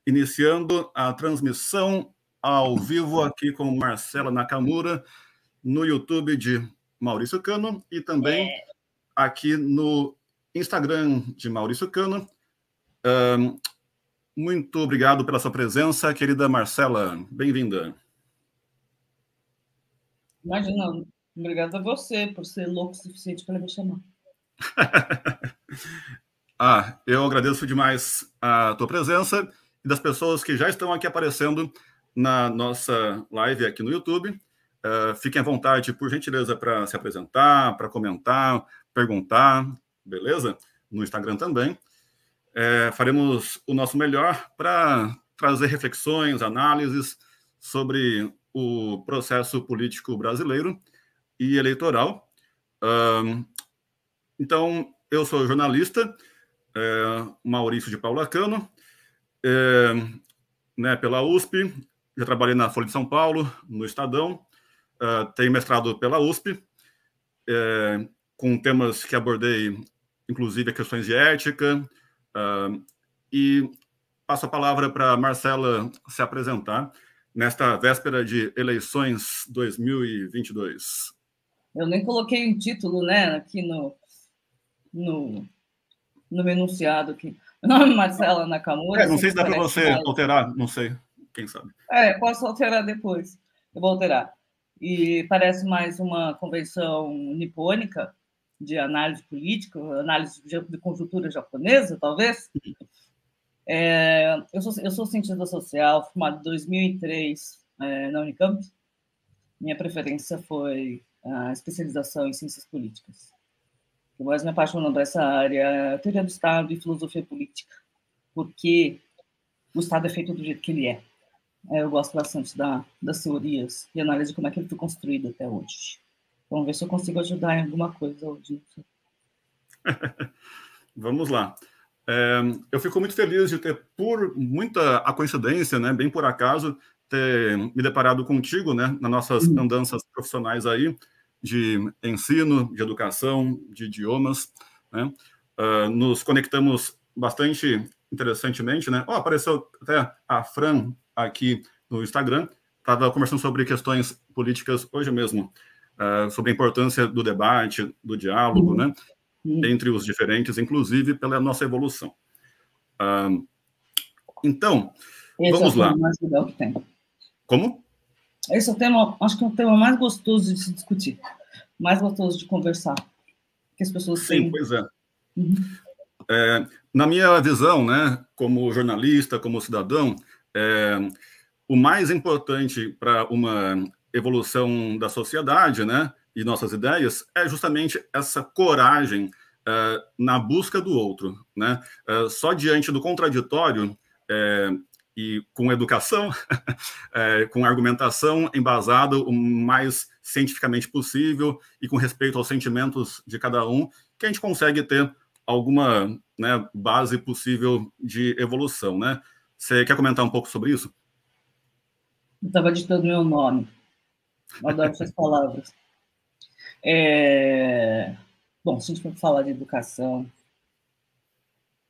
iniciando a transmissão ao vivo aqui com Marcela Nakamura, no YouTube de Maurício Cano e também aqui no Instagram de Maurício Cano. Muito obrigado pela sua presença, querida Marcela. Bem-vinda. Imagina, obrigado a você por ser louco o suficiente para me chamar. Eu agradeço demais a tua presença e das pessoas que já estão aqui aparecendo na nossa live aqui no YouTube. Fiquem à vontade, por gentileza, para se apresentar, para comentar, perguntar, beleza? No Instagram também. Faremos o nosso melhor para trazer reflexões, análises sobre o processo político brasileiro e eleitoral. Então, eu sou jornalista, Maurício de Paula Cano, pela USP, já trabalhei na Folha de São Paulo, no Estadão, tenho mestrado pela USP, com temas que abordei, inclusive, questões de ética, e passo a palavra para a Marcela se apresentar nesta véspera de eleições 2022. Eu nem coloquei um título, né, aqui no enunciado aqui. Meu nome é Marcela Nakamura. Não sei se dá para você alterar, não sei, quem sabe. Posso alterar depois, eu vou alterar. E parece mais uma convenção nipônica de análise política, análise de conjuntura japonesa, talvez. Eu sou cientista social, formado em 2003 na Unicamp. Minha preferência foi a especialização em ciências políticas. O que mais me apaixonou dessa área é a teoria do Estado e filosofia política, porque o Estado é feito do jeito que ele é. Eu gosto bastante das teorias e análise de como é que ele foi construído até hoje. Vamos ver se eu consigo ajudar em alguma coisa hoje. Vamos lá. Eu fico muito feliz de ter, por muita a coincidência, né, bem por acaso, ter me deparado contigo, né, nas nossas andanças profissionais aí, de ensino, de educação, de idiomas, né? Nos conectamos bastante interessantemente, né? Apareceu até a Fran aqui no Instagram, estava conversando sobre questões políticas hoje mesmo, sobre a importância do debate, do diálogo, né? Entre os diferentes, inclusive pela nossa evolução. Então, vamos lá. Esse é o tema mais legal que tem. Como? Esse é o tema, acho que é o tema mais gostoso de se discutir, mais gostoso de conversar, que as pessoas têm. Sim, pois é. Na minha visão, né, como jornalista, como cidadão, o mais importante para uma evolução da sociedade, né, e nossas ideias, é justamente essa coragem na busca do outro, né? Só diante do contraditório e com educação, com argumentação embasada o mais cientificamente possível e com respeito aos sentimentos de cada um, que a gente consegue ter alguma, né, base possível de evolução, né? Você quer comentar um pouco sobre isso? Eu estava ditando meu nome. Eu adoro essas palavras. Bom, se a gente for falar de educação,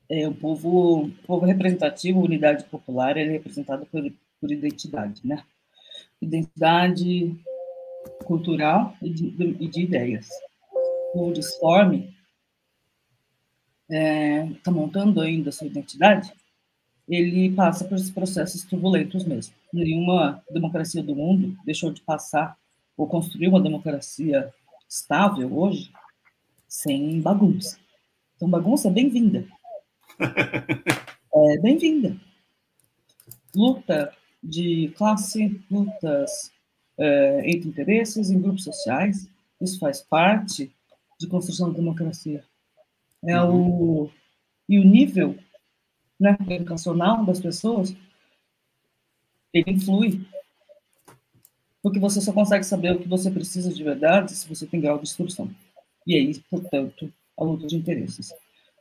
o povo representativo, unidade popular, ele é representado por identidade, né? Identidade cultural e de ideias. O disforme está montando ainda a sua identidade, ele passa por esses processos turbulentos mesmo. Nenhuma democracia do mundo deixou de passar ou construir uma democracia estável hoje sem bagunça. Então, bagunça é bem-vinda. É bem-vinda. Luta de classe, lutas entre interesses em grupos sociais, isso faz parte de construção da democracia. E o nível, né, educacional das pessoas, ele influi. Porque você só consegue saber o que você precisa de verdade se você tem grau de instrução. E aí, portanto, a luta de interesses.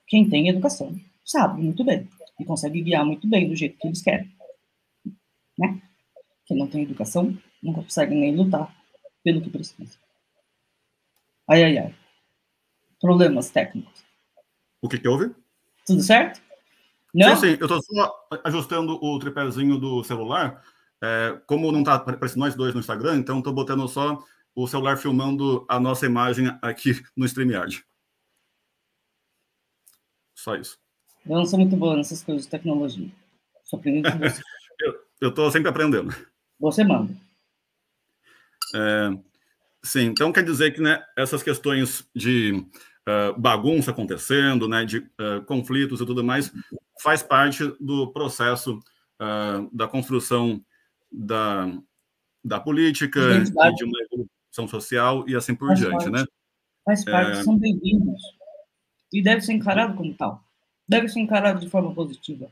Quem tem educação sabe muito bem e consegue guiar muito bem do jeito que eles querem. Né? Quem não tem educação não consegue nem lutar pelo que precisa. Ai. Problemas técnicos. O que houve? Tudo certo? Não? Sim, eu estou só ajustando o tripézinho do celular. Como não está aparecendo nós dois no Instagram, então estou botando só o celular filmando a nossa imagem aqui no StreamYard. Só isso. Eu não sou muito boa nessas coisas de tecnologia. Só aprendendo com você. Eu estou sempre aprendendo. Você manda. Sim, então quer dizer que, né, essas questões de bagunça acontecendo, né, de conflitos e tudo mais, faz parte do processo da construção da política e de uma evolução social e assim por diante, né? Faz parte, são bem-vindos. E deve ser encarado como tal. Deve ser encarado de forma positiva.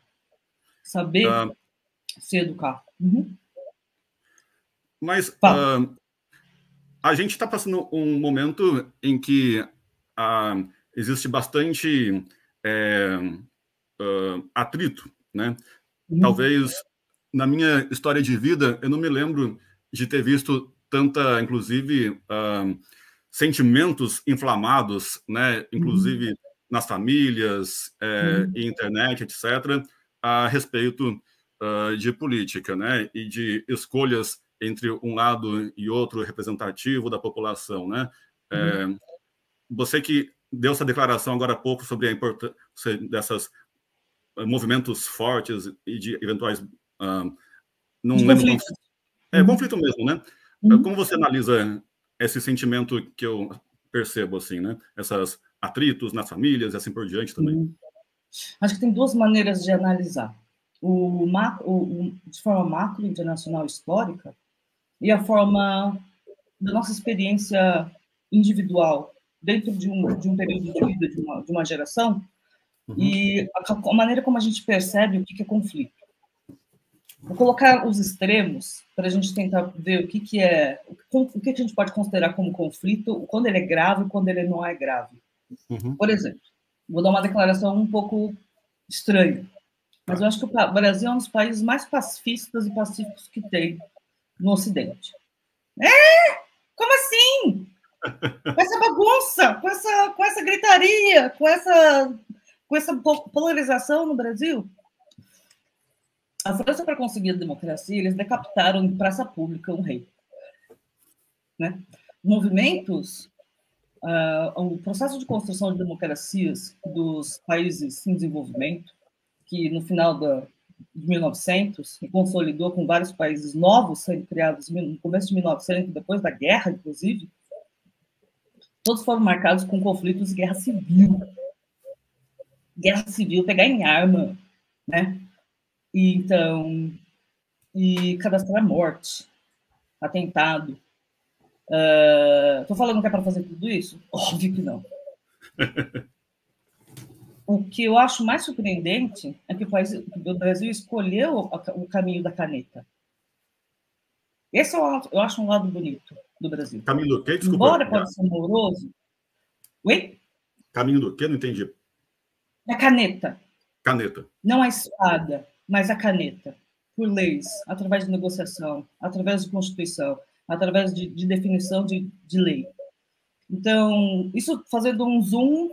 Saber se educar. Uhum. Mas a gente está passando um momento em que existe bastante atrito, né? Uhum. Talvez na minha história de vida eu não me lembro de ter visto tanta, inclusive, sentimentos inflamados, né? Inclusive nas famílias, internet, etc., a respeito de política, né? E de escolhas entre um lado e outro representativo da população, né? Você que deu essa declaração agora há pouco sobre a importância desses movimentos fortes e de eventuais não de lembro conflito. Conflito mesmo, né? Como você analisa esse sentimento que eu percebo, assim, né? Esses atritos nas famílias e assim por diante também. Acho que tem duas maneiras de analisar. De forma macro, internacional, histórica, e a forma da nossa experiência individual dentro de um período de vida de uma geração, e a maneira como a gente percebe o que é conflito. Vou colocar os extremos para a gente tentar ver o que a gente pode considerar como conflito, quando ele é grave e quando ele não é grave. Por exemplo, vou dar uma declaração um pouco estranha, mas eu acho que o Brasil é um dos países mais pacifistas e pacíficos que tem no Ocidente. Como assim? Com essa bagunça, com essa gritaria, com essa polarização no Brasil? A França, para conseguir a democracia, eles decapitaram em praça pública um rei. Né? Movimentos, o processo de construção de democracias dos países em desenvolvimento, que no final de 1900 se consolidou com vários países novos sendo criados no começo de 1900, depois da guerra, inclusive, todos foram marcados com conflitos e guerra civil. Guerra civil, pegar em arma, né? E cadastrar morte, atentado. Estou falando que é para fazer tudo isso? Óbvio que não. O que eu acho mais surpreendente é que o Brasil escolheu o caminho da caneta. Esse eu acho um lado bonito do Brasil. Caminho do quê? Desculpa. Embora pode ser moroso. Oi? Caminho do quê? Não entendi. Da caneta. Caneta. Não a espada, mas a caneta. Por leis, através de negociação, através de Constituição, através de definição de lei. Então, isso fazendo um zoom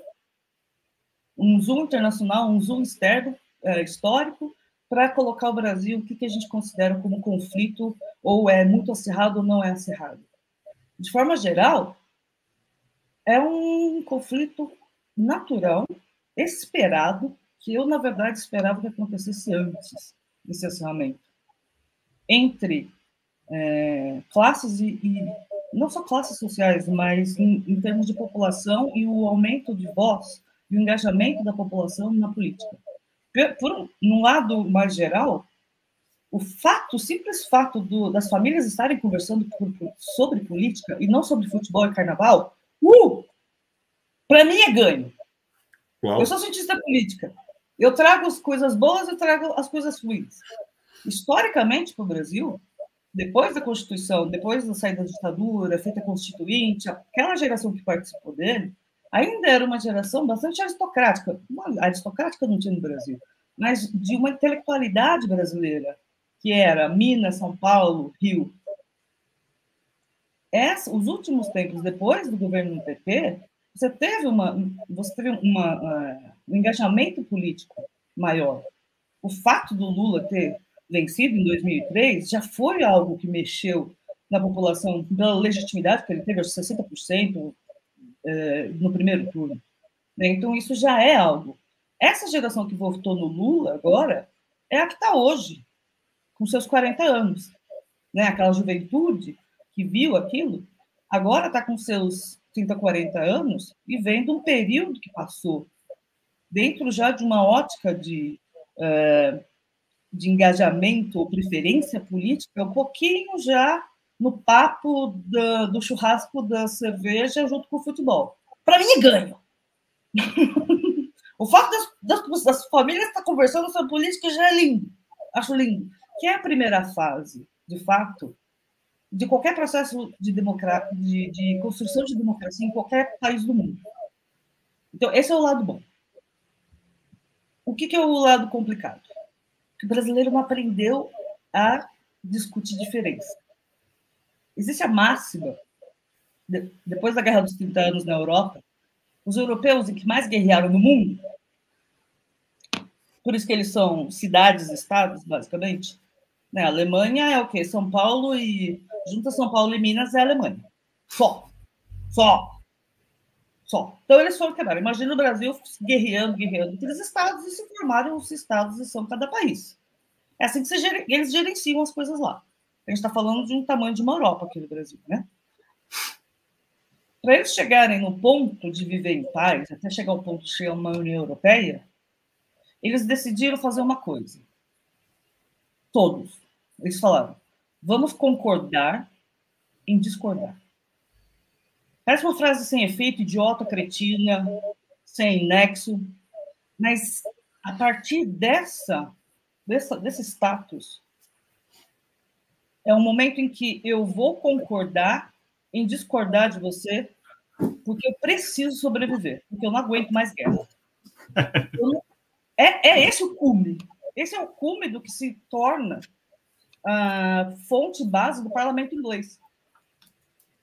internacional, um zoom externo, histórico, para colocar o Brasil, o que a gente considera como conflito, ou é muito acirrado ou não é acirrado. De forma geral, é um conflito natural, esperado, que eu, na verdade, esperava que acontecesse antes desse acirramento. Entre classes e não só classes sociais, mas em termos de população e o aumento de voz e o engajamento da população na política. Num lado mais geral, o simples fato das famílias estarem conversando sobre política e não sobre futebol e carnaval, para mim é ganho. Uau. Eu sou cientista política. Eu trago as coisas boas e trago as coisas ruins. Historicamente, para o Brasil, depois da Constituição, depois da saída da ditadura, feita constituinte, aquela geração que participou dele, ainda era uma geração bastante aristocrática. Aristocrática não tinha no Brasil, mas de uma intelectualidade brasileira, que era Minas, São Paulo, Rio. Os últimos tempos, depois do governo do PT, você teve um engajamento político maior. O fato do Lula ter vencido em 2003 já foi algo que mexeu na população pela legitimidade que ele teve, acho 60% no primeiro turno. Então, isso já é algo. Essa geração que votou no Lula agora é a que está hoje, com seus 40 anos. Né? Aquela juventude que viu aquilo, agora está com seus 30, 40 anos e vendo um período que passou dentro já de uma ótica de engajamento ou preferência política, um pouquinho já no papo do churrasco da cerveja junto com o futebol. Para mim, é ganho. O fato das famílias estar conversando sobre política já é lindo. Acho lindo. Que é a primeira fase, de fato, de qualquer processo de construção de democracia em qualquer país do mundo. Então, esse é o lado bom. O que é o lado complicado? Que o brasileiro não aprendeu a discutir diferença. Existe a máxima, depois da Guerra dos 30 Anos na Europa, os europeus que mais guerrearam no mundo, por isso que eles são cidades-estados, basicamente. Né? A Alemanha é o quê? São Paulo e... Junta São Paulo e Minas é a Alemanha. Só. Então, eles foram quebrados. Imagina o Brasil guerreando entre os estados e se formaram os estados e são cada país. É assim que eles gerenciam as coisas lá. A gente está falando de um tamanho de uma Europa aqui no Brasil, né? Para eles chegarem no ponto de viver em paz, até chegar ao ponto de chegar a uma União Europeia, eles decidiram fazer uma coisa. Todos. Eles falaram, vamos concordar em discordar. Parece uma frase sem efeito, idiota, cretina, sem nexo, mas a partir desse status, é um momento em que eu vou concordar em discordar de você, porque eu preciso sobreviver, porque eu não aguento mais guerra. Esse o cume. Esse é o cume do que se torna a fonte base do parlamento inglês.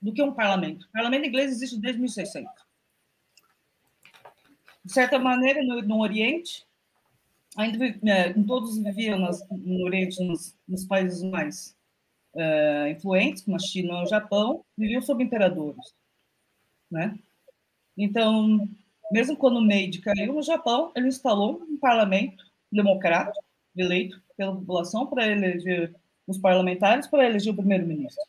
Do que um parlamento. O parlamento inglês existe desde 1600. De certa maneira, no Oriente, ainda todos viviam no Oriente, nos países mais influentes, como a China ou o Japão, viviam sob imperadores. Né? Então, mesmo quando o Meiji caiu no Japão, ele instalou um parlamento democrático, eleito pela população, para eleger os parlamentares, para eleger o primeiro-ministro.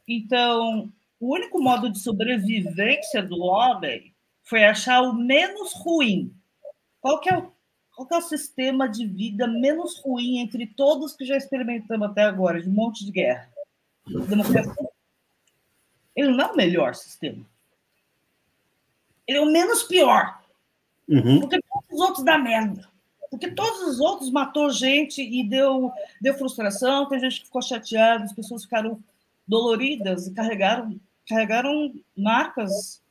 Então, o único modo de sobrevivência do homem foi achar o menos ruim. Qual que é o sistema de vida menos ruim entre todos que já experimentamos até agora, de um monte de guerra? Democracia. Ele não é o melhor sistema. Ele é o menos pior. Porque todos os outros dão merda. Porque todos os outros matou gente e deu frustração, tem gente que ficou chateada, as pessoas ficaram doloridas e carregaram marcas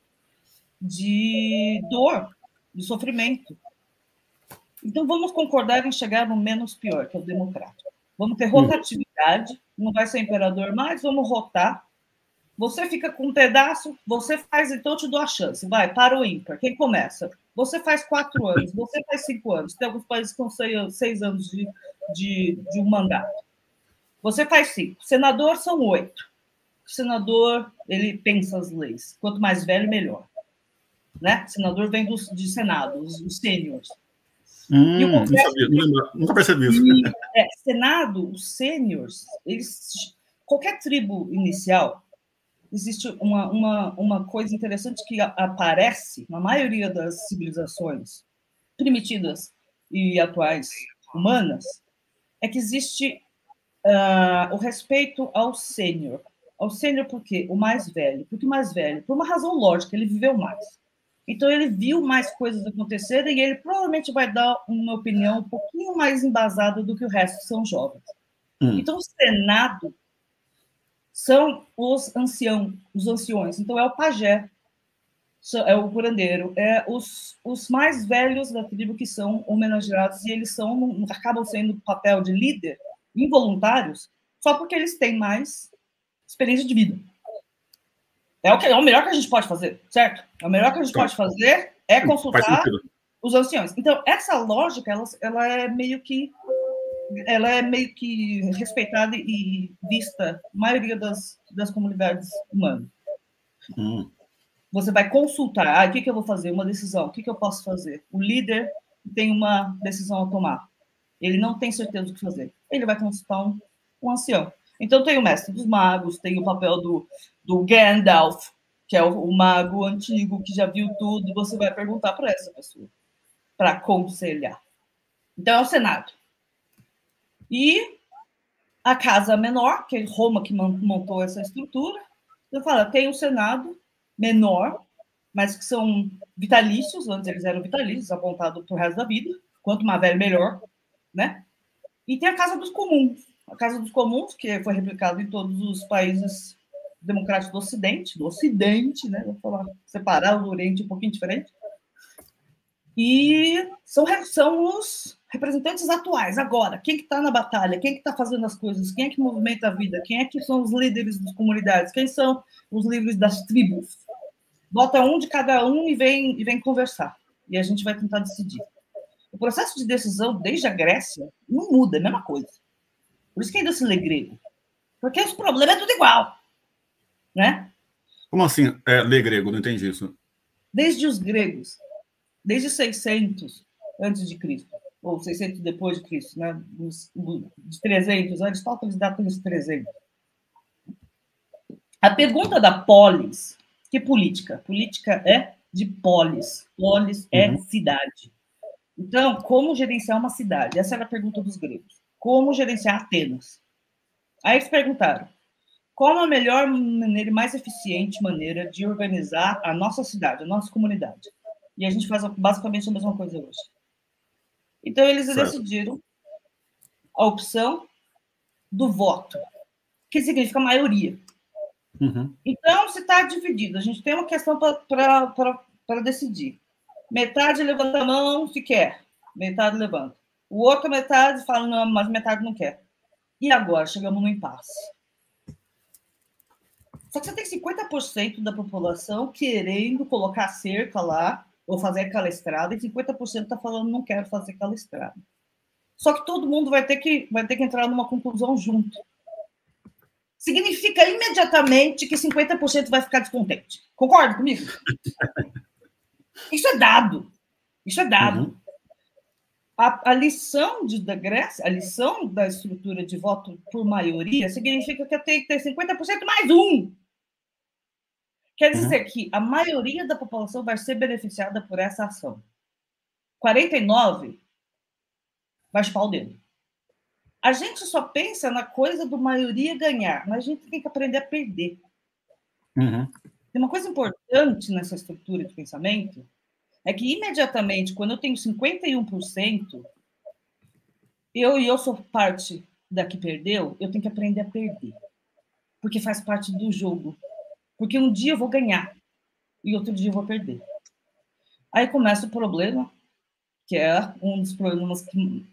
de dor, de sofrimento. Então, vamos concordar em chegar no menos pior, que é o democrático. Vamos ter rotatividade, não vai ser imperador mais, vamos rotar. Você fica com um pedaço, você faz, então eu te dou a chance. Vai, para o ímpar. Quem começa? Você faz 4 anos, você faz 5 anos. Tem alguns países que estão 6 anos de um mandato. Você faz 5. Senador são 8. O senador, ele pensa as leis. Quanto mais velho, melhor. Né? O senador vem de Senado, os sêniors. Não sabia, nunca percebi isso. Senado, os sêniors, qualquer tribo inicial, existe uma coisa interessante que aparece na maioria das civilizações primitivas e atuais humanas, é que existe o respeito ao sênior. Ao sênior por quê? O mais velho. Porque o mais velho, por uma razão lógica, ele viveu mais. Então, ele viu mais coisas acontecerem e ele provavelmente vai dar uma opinião um pouquinho mais embasada do que o resto, que são jovens. Então, o Senado são os anciões. Então, é o pajé, é o curandeiro, é os mais velhos da tribo que são homenageados e eles acabam sendo papel de líder involuntários só porque eles têm mais experiência de vida. É o melhor que a gente pode fazer, certo? O melhor que a gente pode fazer é consultar os anciões. Então, essa lógica, ela é meio que respeitada e vista na maioria das comunidades humanas. Você vai consultar, o que eu vou fazer? Uma decisão, o que eu posso fazer? O líder tem uma decisão a tomar. Ele não tem certeza do que fazer. Ele vai consultar um ancião. Então, tem o mestre dos magos, tem o papel do Gandalf, que é o mago antigo que já viu tudo, você vai perguntar para essa pessoa, para aconselhar. Então, é o Senado. E a casa menor, que é Roma que montou essa estrutura, eu falo, tem o Senado menor, mas que são vitalícios, antes eles eram vitalícios, apontados para o resto da vida, quanto mais velho, melhor, né? E tem a Casa dos Comuns. A Casa dos Comuns, que foi replicada em todos os países democráticos do Ocidente, né? Vou falar, separar o Oriente um pouquinho diferente. E são os representantes atuais, agora. Quem que está na batalha? Quem que está fazendo as coisas? Quem é que movimenta a vida? Quem é que são os líderes das comunidades? Quem são os líderes das tribos? Bota um de cada um e vem conversar. E a gente vai tentar decidir. O processo de decisão, desde a Grécia, não muda, é a mesma coisa. Por isso que ainda se lê grego. Porque os problemas é tudo igual. Né? Como assim ler grego? Não entendi isso. Desde os gregos, desde 600 antes de Cristo, ou 600 depois de Cristo, né? Dos 300, Aristóteles data nos 300. A pergunta da polis, que política? Política é de polis. Polis é cidade. Então, como gerenciar uma cidade? Essa era a pergunta dos gregos. Como gerenciar Atenas? Aí eles perguntaram, qual a melhor maneira, mais eficiente maneira de organizar a nossa cidade, a nossa comunidade? E a gente faz basicamente a mesma coisa hoje. Então, eles decidiram a opção do voto, que significa maioria. Então, se está dividido, a gente tem uma questão para decidir. Metade levanta a mão se quer, metade levanta. O outro metade fala, não, mas metade não quer. E agora? Chegamos no impasse. Só que você tem 50% da população querendo colocar cerca lá, ou fazer aquela estrada, e 50% está falando, não quero fazer aquela estrada. Só que todo mundo vai ter que entrar numa conclusão junto. Significa imediatamente que 50% vai ficar descontente. Concorda comigo? Isso é dado. Isso é dado. A lição da Grécia, a lição da estrutura de voto por maioria, significa que eu tenho que ter 50% mais um. Quer dizer que a maioria da população vai ser beneficiada por essa ação. 49 vai chupar o dedo. A gente só pensa na coisa do maioria ganhar, mas a gente tem que aprender a perder. Tem uma coisa importante nessa estrutura de pensamento, é que imediatamente, quando eu tenho 51%, eu sou parte da que perdeu, eu tenho que aprender a perder. Porque faz parte do jogo. Porque um dia eu vou ganhar e outro dia eu vou perder. Aí começa o problema, que é um dos problemas que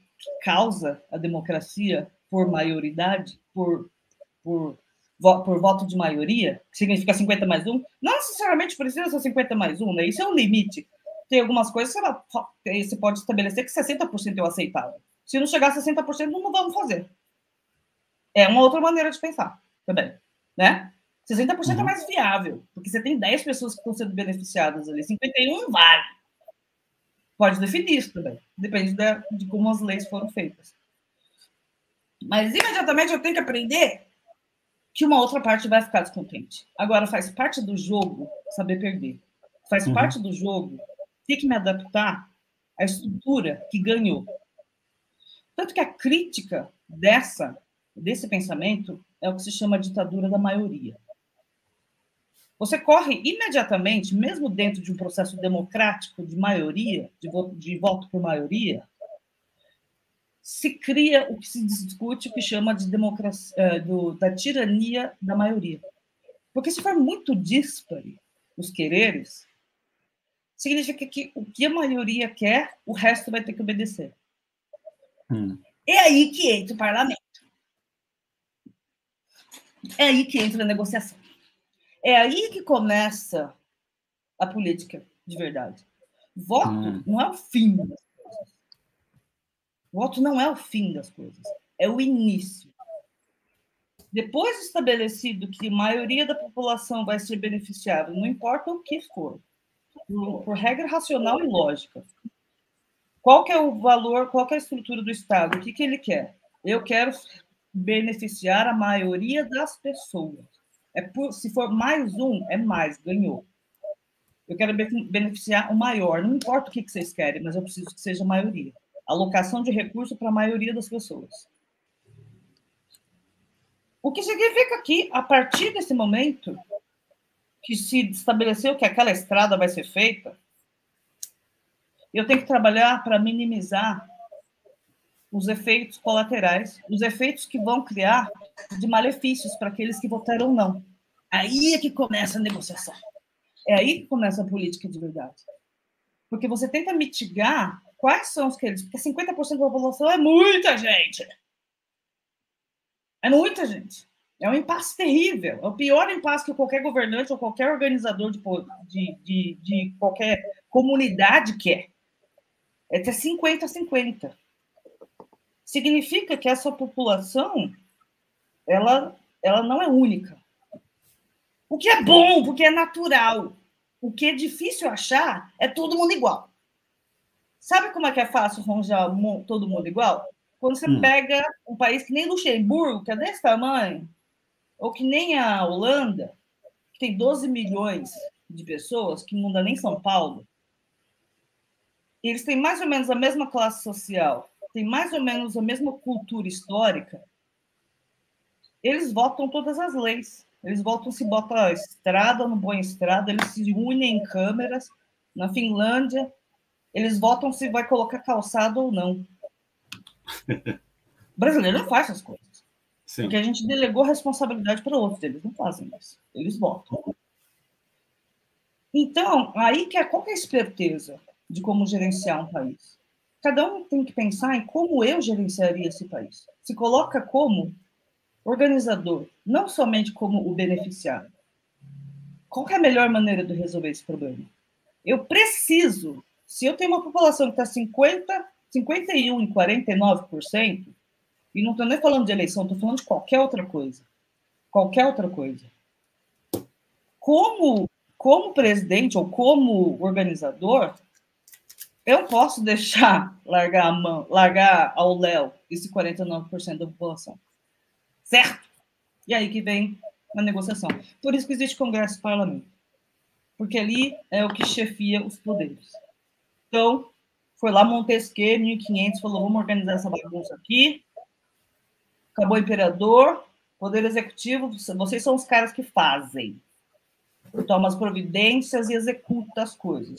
causa a democracia por maioridade, por voto de maioria, que significa 50 mais 1. Não necessariamente precisa ser 50 mais 1, né? Isso é um limite. Tem algumas coisas que você pode estabelecer que 60% é o aceitável. Se não chegar a 60%, não vamos fazer. É uma outra maneira de pensar também, né? 60% é mais viável, porque você tem 10 pessoas que estão sendo beneficiadas ali, 51 não vale. Pode definir isso também, depende de como as leis foram feitas. Mas, imediatamente, eu tenho que aprender que uma outra parte vai ficar descontente. Agora, faz parte do jogo saber perder. Faz parte do jogo ter que me adaptar à estrutura que ganhou. Tanto que a crítica desse pensamento é o que se chama ditadura da maioria. Você corre imediatamente, mesmo dentro de um processo democrático de maioria, de voto por maioria, se cria o que se discute, o que chama de democracia, da tirania da maioria. Porque se for muito díspare os quereres, significa que o que a maioria quer, o resto vai ter que obedecer. É aí que entra o parlamento. É aí que entra a negociação. É aí que começa a política de verdade. Voto não é o fim das coisas. Voto não é o fim das coisas, é o início. Depois estabelecido que a maioria da população vai ser beneficiada, não importa o que for, por regra racional e lógica. Qual que é o valor, qual que é a estrutura do Estado? O que, que ele quer? Eu quero beneficiar a maioria das pessoas. Se for mais um, é mais, ganhou. Eu quero beneficiar o maior. Não importa o que, que vocês querem, mas eu preciso que seja a maioria. Alocação de recursos para a maioria das pessoas. O que significa que, a partir desse momento, que se estabeleceu que aquela estrada vai ser feita, eu tenho que trabalhar para minimizar os efeitos colaterais, os efeitos que vão criar de malefícios para aqueles que votaram não. Aí é que começa a negociação. É aí que começa a política de verdade. Porque você tenta mitigar quais são os que eles... Porque 50% da população é muita gente. É muita gente. É um impasse terrível. É o pior impasse que qualquer governante ou qualquer organizador de qualquer comunidade quer. É ter 50-50. Significa que essa população ela não é única. O que é bom, porque é natural. O que é difícil achar é todo mundo igual. Sabe como é que é fácil arranjar todo mundo igual? Quando você pega um país que nem Luxemburgo, que é desse tamanho, ou que nem a Holanda, que tem 12 milhões de pessoas, que não dá nem São Paulo, e eles têm mais ou menos a mesma classe social, têm mais ou menos a mesma cultura histórica, eles votam todas as leis. Eles votam se bota estrada ou não põe estrada, eles se unem em câmeras. Na Finlândia, eles votam se vai colocar calçado ou não. O brasileiro não faz essas coisas. Sim. Porque a gente delegou a responsabilidade para outros. Eles não fazem isso. Eles votam. Então, aí qual que é a esperteza de como gerenciar um país? Cada um tem que pensar em como eu gerenciaria esse país. Se coloca como organizador, não somente como o beneficiário. Qual é a melhor maneira de resolver esse problema? Eu preciso, se eu tenho uma população que está 51% e 49%, e não estou nem falando de eleição, estou falando de qualquer outra coisa. Qualquer outra coisa. Como presidente ou como organizador, eu posso deixar largar ao léu esse 49% da população. Certo? E aí que vem a negociação. Por isso que existe Congresso e Parlamento. Porque ali é o que chefia os poderes. Então, foi lá Montesquieu, 1500, falou, vamos organizar essa bagunça aqui. Acabou o imperador, poder executivo, vocês são os caras que fazem. Tomam as providências e executam as coisas.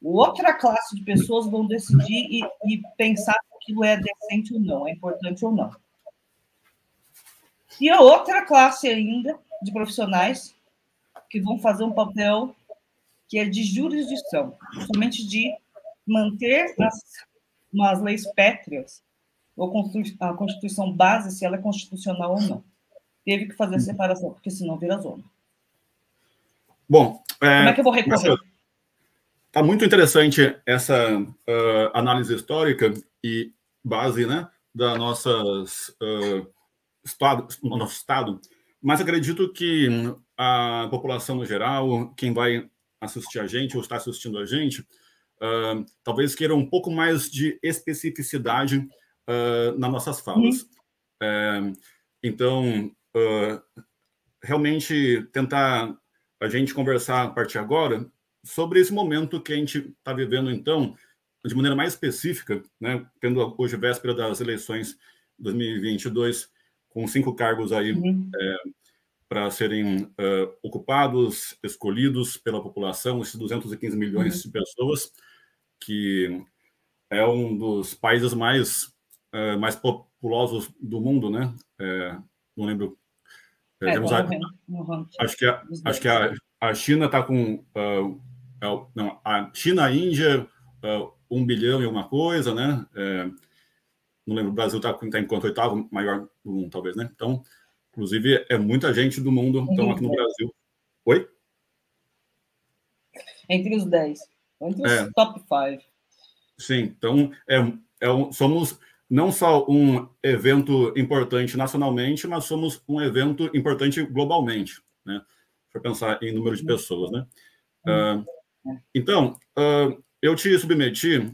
Outra classe de pessoas vão decidir e pensar se aquilo é decente ou não, é importante ou não. E a outra classe ainda de profissionais que vão fazer um papel que é de jurisdição, somente de manter as leis pétreas, ou a Constituição base, se ela é constitucional ou não. Teve que fazer a separação, porque senão vira zona. Bom, como é que eu vou recorrer? Está muito interessante essa análise histórica e base, né, da nosso estado, mas acredito que a população no geral, quem vai assistir a gente ou está assistindo a gente, talvez queira um pouco mais de especificidade nas nossas falas. Então, realmente tentar a gente conversar a partir de agora sobre esse momento que a gente está vivendo, então, de maneira mais específica, né, tendo hoje véspera das eleições 2022, com 5 cargos aí para serem ocupados, escolhidos pela população, esses 215 milhões de pessoas, que é um dos países mais populosos do mundo, né? Não lembro. Acho que a China está com... não, a China, a Índia, 1 bilhão e alguma coisa, né? Não lembro, o Brasil está enquanto oitavo maior do mundo, talvez, né? Então, inclusive, é muita gente do mundo então aqui no Brasil. Oi? Entre os 10. Entre os top 5. Sim, então somos não só um evento importante nacionalmente, mas somos um evento importante globalmente, né? Para pensar em número de pessoas, né? Então, eu te submeti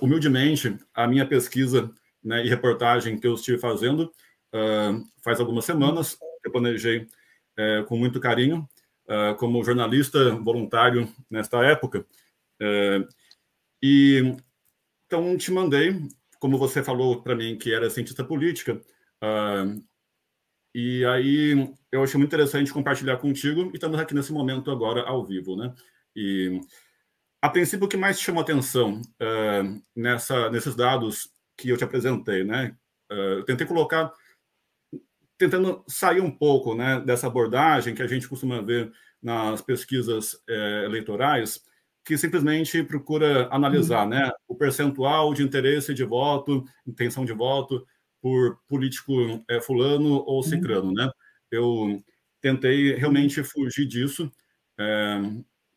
humildemente a minha pesquisa, né, e reportagem que eu estive fazendo faz algumas semanas. Eu planejei com muito carinho, como jornalista voluntário nesta época. E então te mandei, como você falou para mim que era cientista política, e aí eu achei muito interessante compartilhar contigo, e estamos aqui nesse momento agora ao vivo, né? E a princípio, o que mais chamou atenção nesses dados que eu te apresentei, né? Eu tentei colocar, tentando sair um pouco, né, dessa abordagem que a gente costuma ver nas pesquisas eleitorais, que simplesmente procura analisar, né, o percentual de interesse de voto, intenção de voto por político fulano ou cicrano, né? Eu tentei realmente fugir disso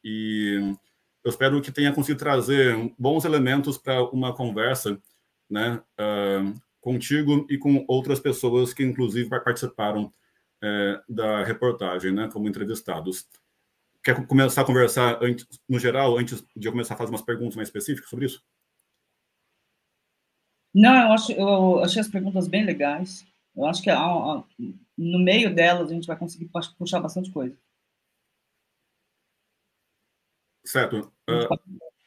e eu espero que tenha conseguido trazer bons elementos para uma conversa, né, contigo e com outras pessoas que, inclusive, participaram da reportagem, né, como entrevistados. Quer começar a conversar no geral, antes de eu começar a fazer umas perguntas mais específicas sobre isso? Não, eu achei as perguntas bem legais. Eu acho que no meio delas a gente vai conseguir puxar bastante coisa. Certo.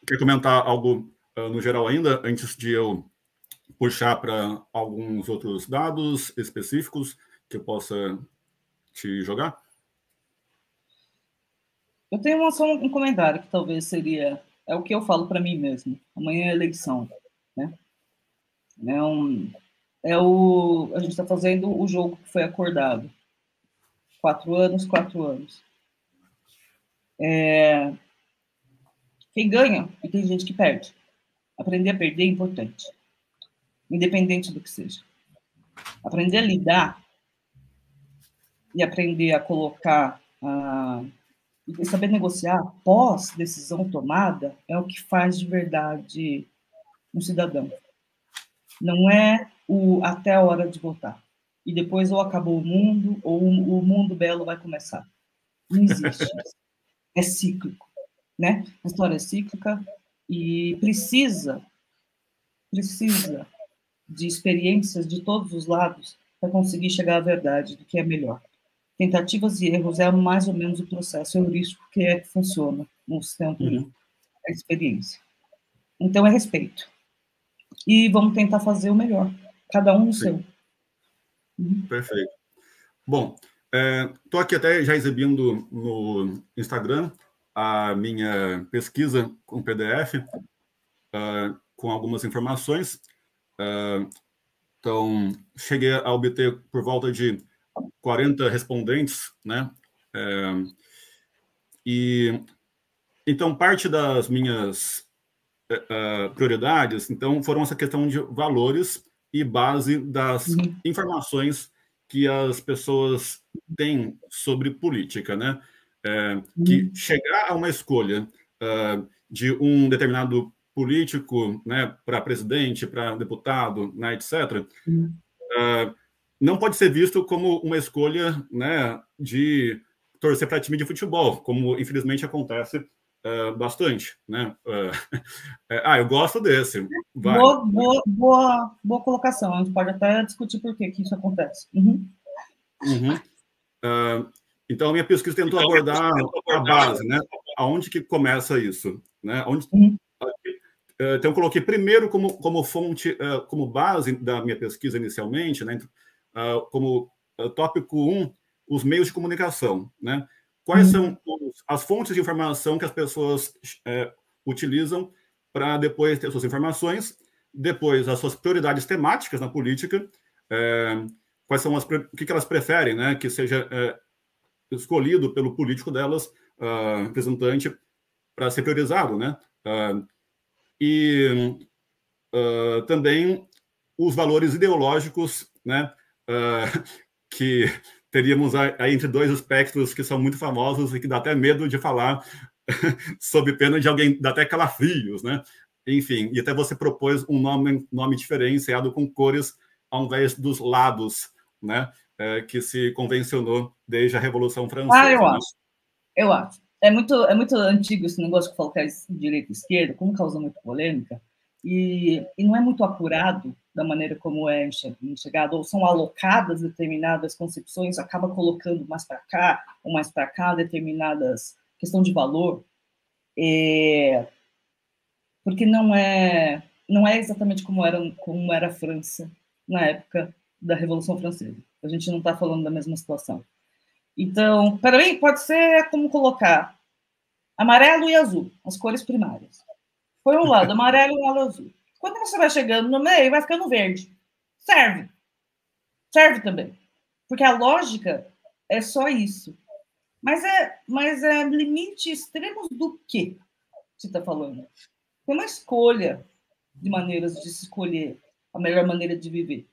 Quer comentar algo no geral ainda, antes de eu puxar para alguns outros dados específicos que eu possa te jogar? Eu tenho só um comentário que talvez seria... É o que eu falo para mim mesmo. Amanhã é eleição, né? A gente está fazendo o jogo que foi acordado. 4 anos, 4 anos. Quem ganha e tem gente que perde. Aprender a perder é importante, independente do que seja. Aprender a lidar e aprender a colocar, e saber negociar pós decisão tomada é o que faz de verdade um cidadão. Não é o até a hora de votar. E depois ou acabou o mundo ou o mundo belo vai começar. Não existe isso. É cíclico, né? A história é cíclica e precisa de experiências de todos os lados para conseguir chegar à verdade do que é melhor. Tentativas e erros é mais ou menos o processo heurístico que funciona no sistema político, a experiência. Então, é respeito. E vamos tentar fazer o melhor, cada um no seu. Perfeito. Bom, estou aqui até já exibindo no Instagram a minha pesquisa com PDF, com algumas informações. Então, cheguei a obter por volta de 40 respondentes, né? E então parte das minhas prioridades, então, foram essa questão de valores e base das informações que as pessoas têm sobre política, né? Que chegar a uma escolha de um determinado político, né, para presidente, para deputado, né, etc., não pode ser visto como uma escolha, né, de torcer para time de futebol, como infelizmente acontece bastante, né? Eu gosto desse. Vai. Boa colocação. A gente pode até discutir por que isso acontece. Então, a minha pesquisa tentou abordar a base, né? Aonde que começa isso, né? Então, eu coloquei primeiro como fonte, como base da minha pesquisa inicialmente, né? Como tópico 1, os meios de comunicação, né? Quais são as fontes de informação que as pessoas utilizam para depois ter suas informações, depois as suas prioridades temáticas na política, quais são o que elas preferem, né? Que seja escolhido pelo político delas, representante, para ser priorizado, né? E também os valores ideológicos, né? Que teríamos aí entre dois espectros que são muito famosos e que dá até medo de falar sob pena de alguém dar até calafrios, né? Enfim, e até você propôs um nome diferenciado com cores ao invés dos lados, né? Que se convencionou desde a Revolução Ah, Francesa. eu Né? acho. Eu acho. É muito antigo esse negócio de colocar direita e esquerda, como causa muita polêmica, e não é muito apurado da maneira como é enxergado, ou são alocadas determinadas concepções, acaba colocando mais para cá ou mais para cá determinadas questão de valor, porque não é exatamente como era a França na época da Revolução Francesa. A gente não está falando da mesma situação. Então, para mim, pode ser como colocar amarelo e azul, as cores primárias. Foi um lado amarelo e um lado azul. Quando você vai chegando no meio, vai ficando verde. Serve. Serve também. Porque a lógica é só isso. Mas é limite extremos do que você está falando? Tem uma escolha de maneiras de se escolher a melhor maneira de viver.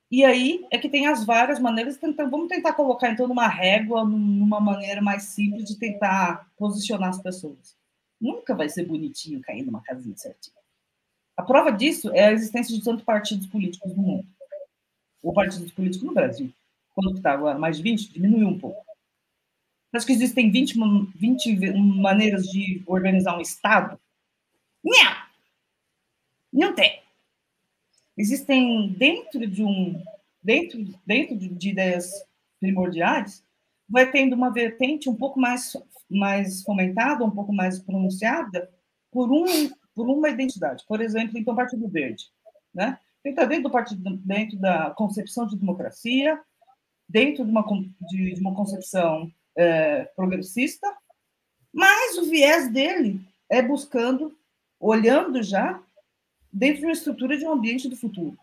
E aí é que tem as várias maneiras. Então, vamos tentar colocar, então, numa régua, numa maneira mais simples de tentar posicionar as pessoas. Nunca vai ser bonitinho cair numa casinha certinha. A prova disso é a existência de tantos partidos políticos no mundo. Ou partidos políticos no Brasil. Quando está agora mais de 20, diminuiu um pouco. Acho que existem 20 maneiras de organizar um Estado. Não! Não tem. Existem dentro de ideias primordiais, vai tendo uma vertente um pouco mais fomentada, um pouco mais pronunciada por uma identidade. Por exemplo, então, o Partido Verde, né? Está dentro do partido, dentro da concepção de democracia, dentro de uma concepção progressista, mas o viés dele é buscando, olhando já dentro de uma estrutura de um ambiente do futuro.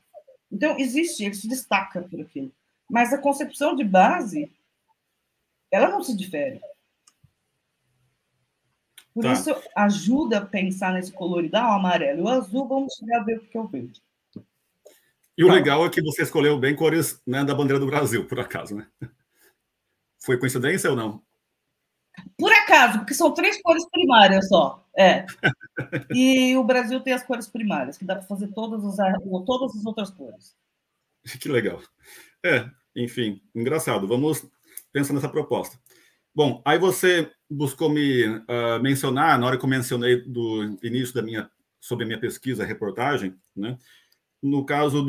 Então, ele se destaca por aquilo. Mas a concepção de base, ela não se difere. Por isso, ajuda a pensar nesse coloridão, o amarelo e o azul, vamos chegar a ver o que é o verde. E o legal é que você escolheu bem cores, né, da bandeira do Brasil, por acaso, né? Foi coincidência ou não? Por acaso, porque são 3 cores primárias só. E o Brasil tem as cores primárias, que dá para fazer todas as outras cores. Que legal. Enfim, engraçado. Vamos pensar nessa proposta. Bom, aí você buscou me mencionar, na hora que eu mencionei do início sobre a minha pesquisa, reportagem, né? No caso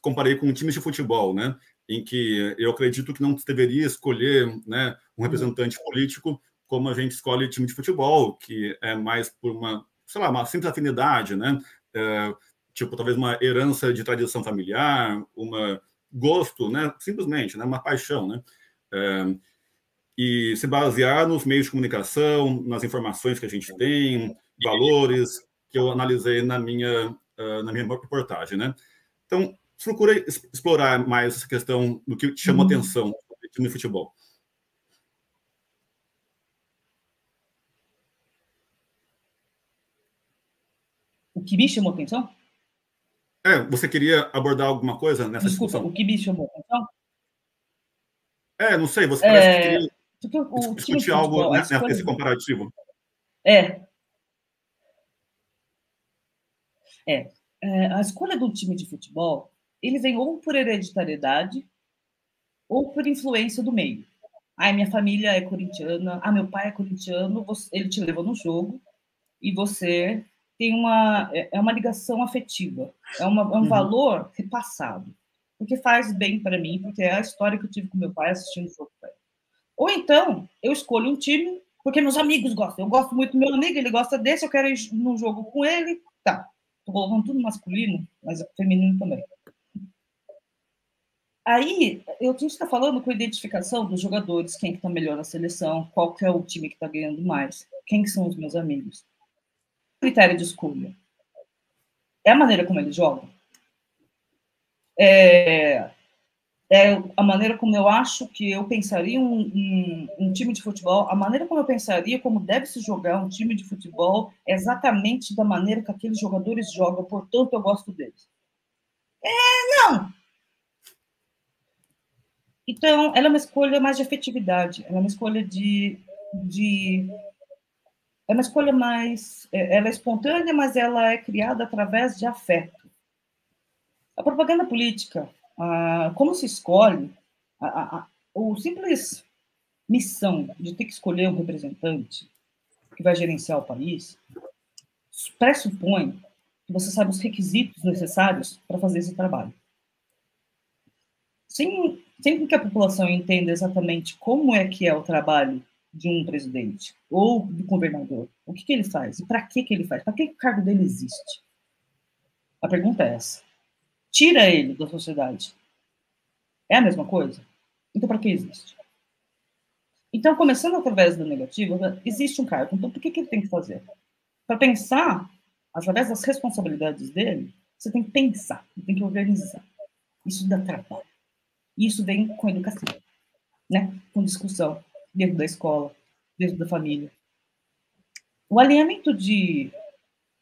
comparei com times de futebol, né? Em que eu acredito que não deveria escolher, né, um representante político como a gente escolhe time de futebol, que é mais por uma simples afinidade, né? Tipo, talvez uma herança de tradição familiar, gosto, né? Simplesmente, né? Uma paixão, né? E se basear nos meios de comunicação, nas informações que a gente tem, valores que eu analisei na minha reportagem, né? Então, procurei explorar mais essa questão do que te chamou atenção no time de futebol. O que me chamou atenção? Você queria abordar alguma coisa nessa discussão? O que me chamou atenção? Não sei, você parece que queria discutir algo nesse comparativo. A escolha do time de futebol, ele vem ou por hereditariedade ou por influência do meio. Minha família é corintiana, meu pai é corintiano, ele te levou no jogo e você tem uma ligação afetiva, um valor repassado, porque faz bem para mim, porque é a história que eu tive com meu pai assistindo o jogo. Ou então, eu escolho um time porque meus amigos gostam. Eu gosto muito do meu amigo, ele gosta desse, eu quero ir num jogo com ele. Tá, tô colocando tudo masculino, mas feminino também. Aí, a gente está falando com a identificação dos jogadores, quem que está melhor na seleção, qual que é o time que está ganhando mais, quem que são os meus amigos. Critério de escolha é a maneira como eles jogam. É a maneira como eu acho que eu pensaria um time de futebol, a maneira como eu pensaria como deve se jogar um time de futebol é exatamente da maneira que aqueles jogadores jogam, portanto eu gosto deles. Não! Então, ela é uma escolha mais de afetividade, ela é uma escolha de é uma escolha mais... Ela é espontânea, mas ela é criada através de afeto. A propaganda política, como se escolhe, o simples missão de ter que escolher um representante que vai gerenciar o país pressupõe que você sabe os requisitos necessários para fazer esse trabalho. Sem que a população entenda exatamente como é que é o trabalho de um presidente ou do governador, o que ele faz e para que ele faz, para que o cargo dele existe. A pergunta é essa. Tira ele da sociedade. É a mesma coisa? Então, para que existe? Então, começando através do negativo, existe um cargo. Então, por que ele tem que fazer? Para pensar, através das responsabilidades dele, você tem que pensar, tem que organizar. Isso dá trabalho. Isso vem com educação, né? Com discussão dentro da escola, dentro da família. O alinhamento de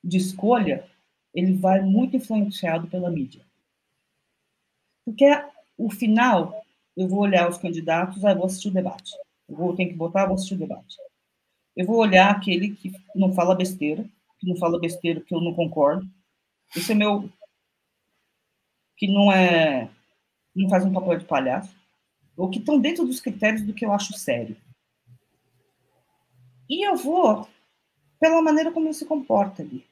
escolha, ele vai muito influenciado pela mídia. Porque o final, eu vou olhar os candidatos, eu vou assistir o debate. Tenho que votar, vou assistir o debate. Eu vou olhar aquele que não fala besteira, que eu não concordo. Esse é meu... que não faz um papel de palhaço, ou que estão dentro dos critérios do que eu acho sério. E eu vou pela maneira como ele se comporta ali.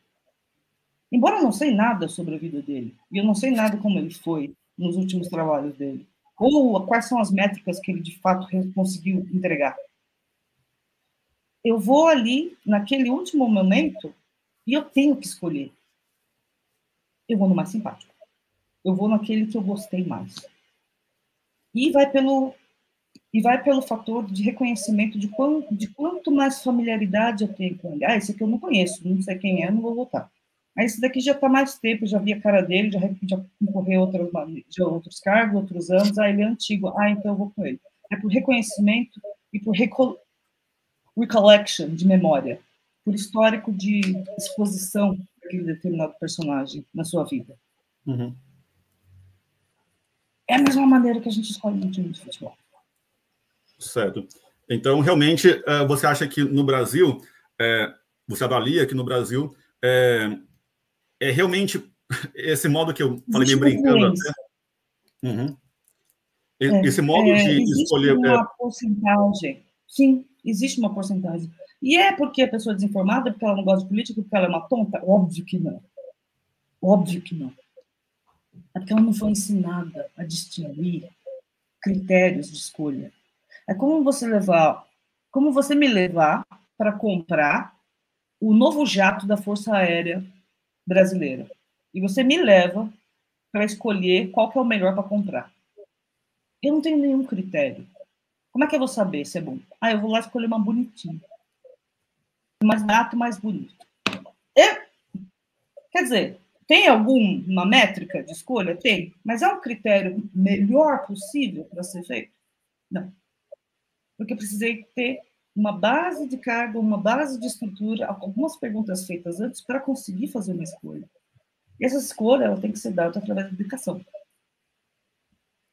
Embora eu não sei nada sobre a vida dele, e eu não sei nada como ele foi nos últimos trabalhos dele, ou quais são as métricas que ele, de fato, conseguiu entregar. Eu vou ali, naquele último momento, e eu tenho que escolher. Eu vou no mais simpático. Eu vou naquele que eu gostei mais. E vai pelo fator de reconhecimento de quanto mais familiaridade eu tenho com ele. Esse aqui eu não conheço, não sei quem é, não vou votar. Esse daqui já está mais tempo, já vi a cara dele, já concorreu a outros cargos, outros anos. Ele é antigo, então eu vou com ele. É por reconhecimento e por recollection de memória, por histórico de exposição daquele determinado personagem na sua vida. Uhum. É a mesma maneira que a gente escolhe um time de futebol. Certo. Então, realmente, você acha que no Brasil, você avalia que no Brasil é realmente esse modo que eu falei meio brincando até. Uhum. Esse modo de escolher... Existe uma porcentagem. Sim, existe uma porcentagem. E é porque a pessoa é desinformada, porque ela não gosta de política, porque ela é uma tonta? Óbvio que não. Óbvio que não. É porque ela não foi ensinada a distinguir critérios de escolha. É como você me levar para comprar o novo jato da Força Aérea Brasileira. E você me leva para escolher qual que é o melhor para comprar. Eu não tenho nenhum critério. Como é que eu vou saber se é bom? Eu vou lá escolher uma bonitinha. Mais barato, mais bonito. Quer dizer, tem alguma métrica de escolha? Tem. Mas é um critério melhor possível para ser feito? Não. Porque eu precisei ter uma base de cargo, uma base de estrutura, algumas perguntas feitas antes para conseguir fazer uma escolha. E essa escolha ela tem que ser dada através da educação.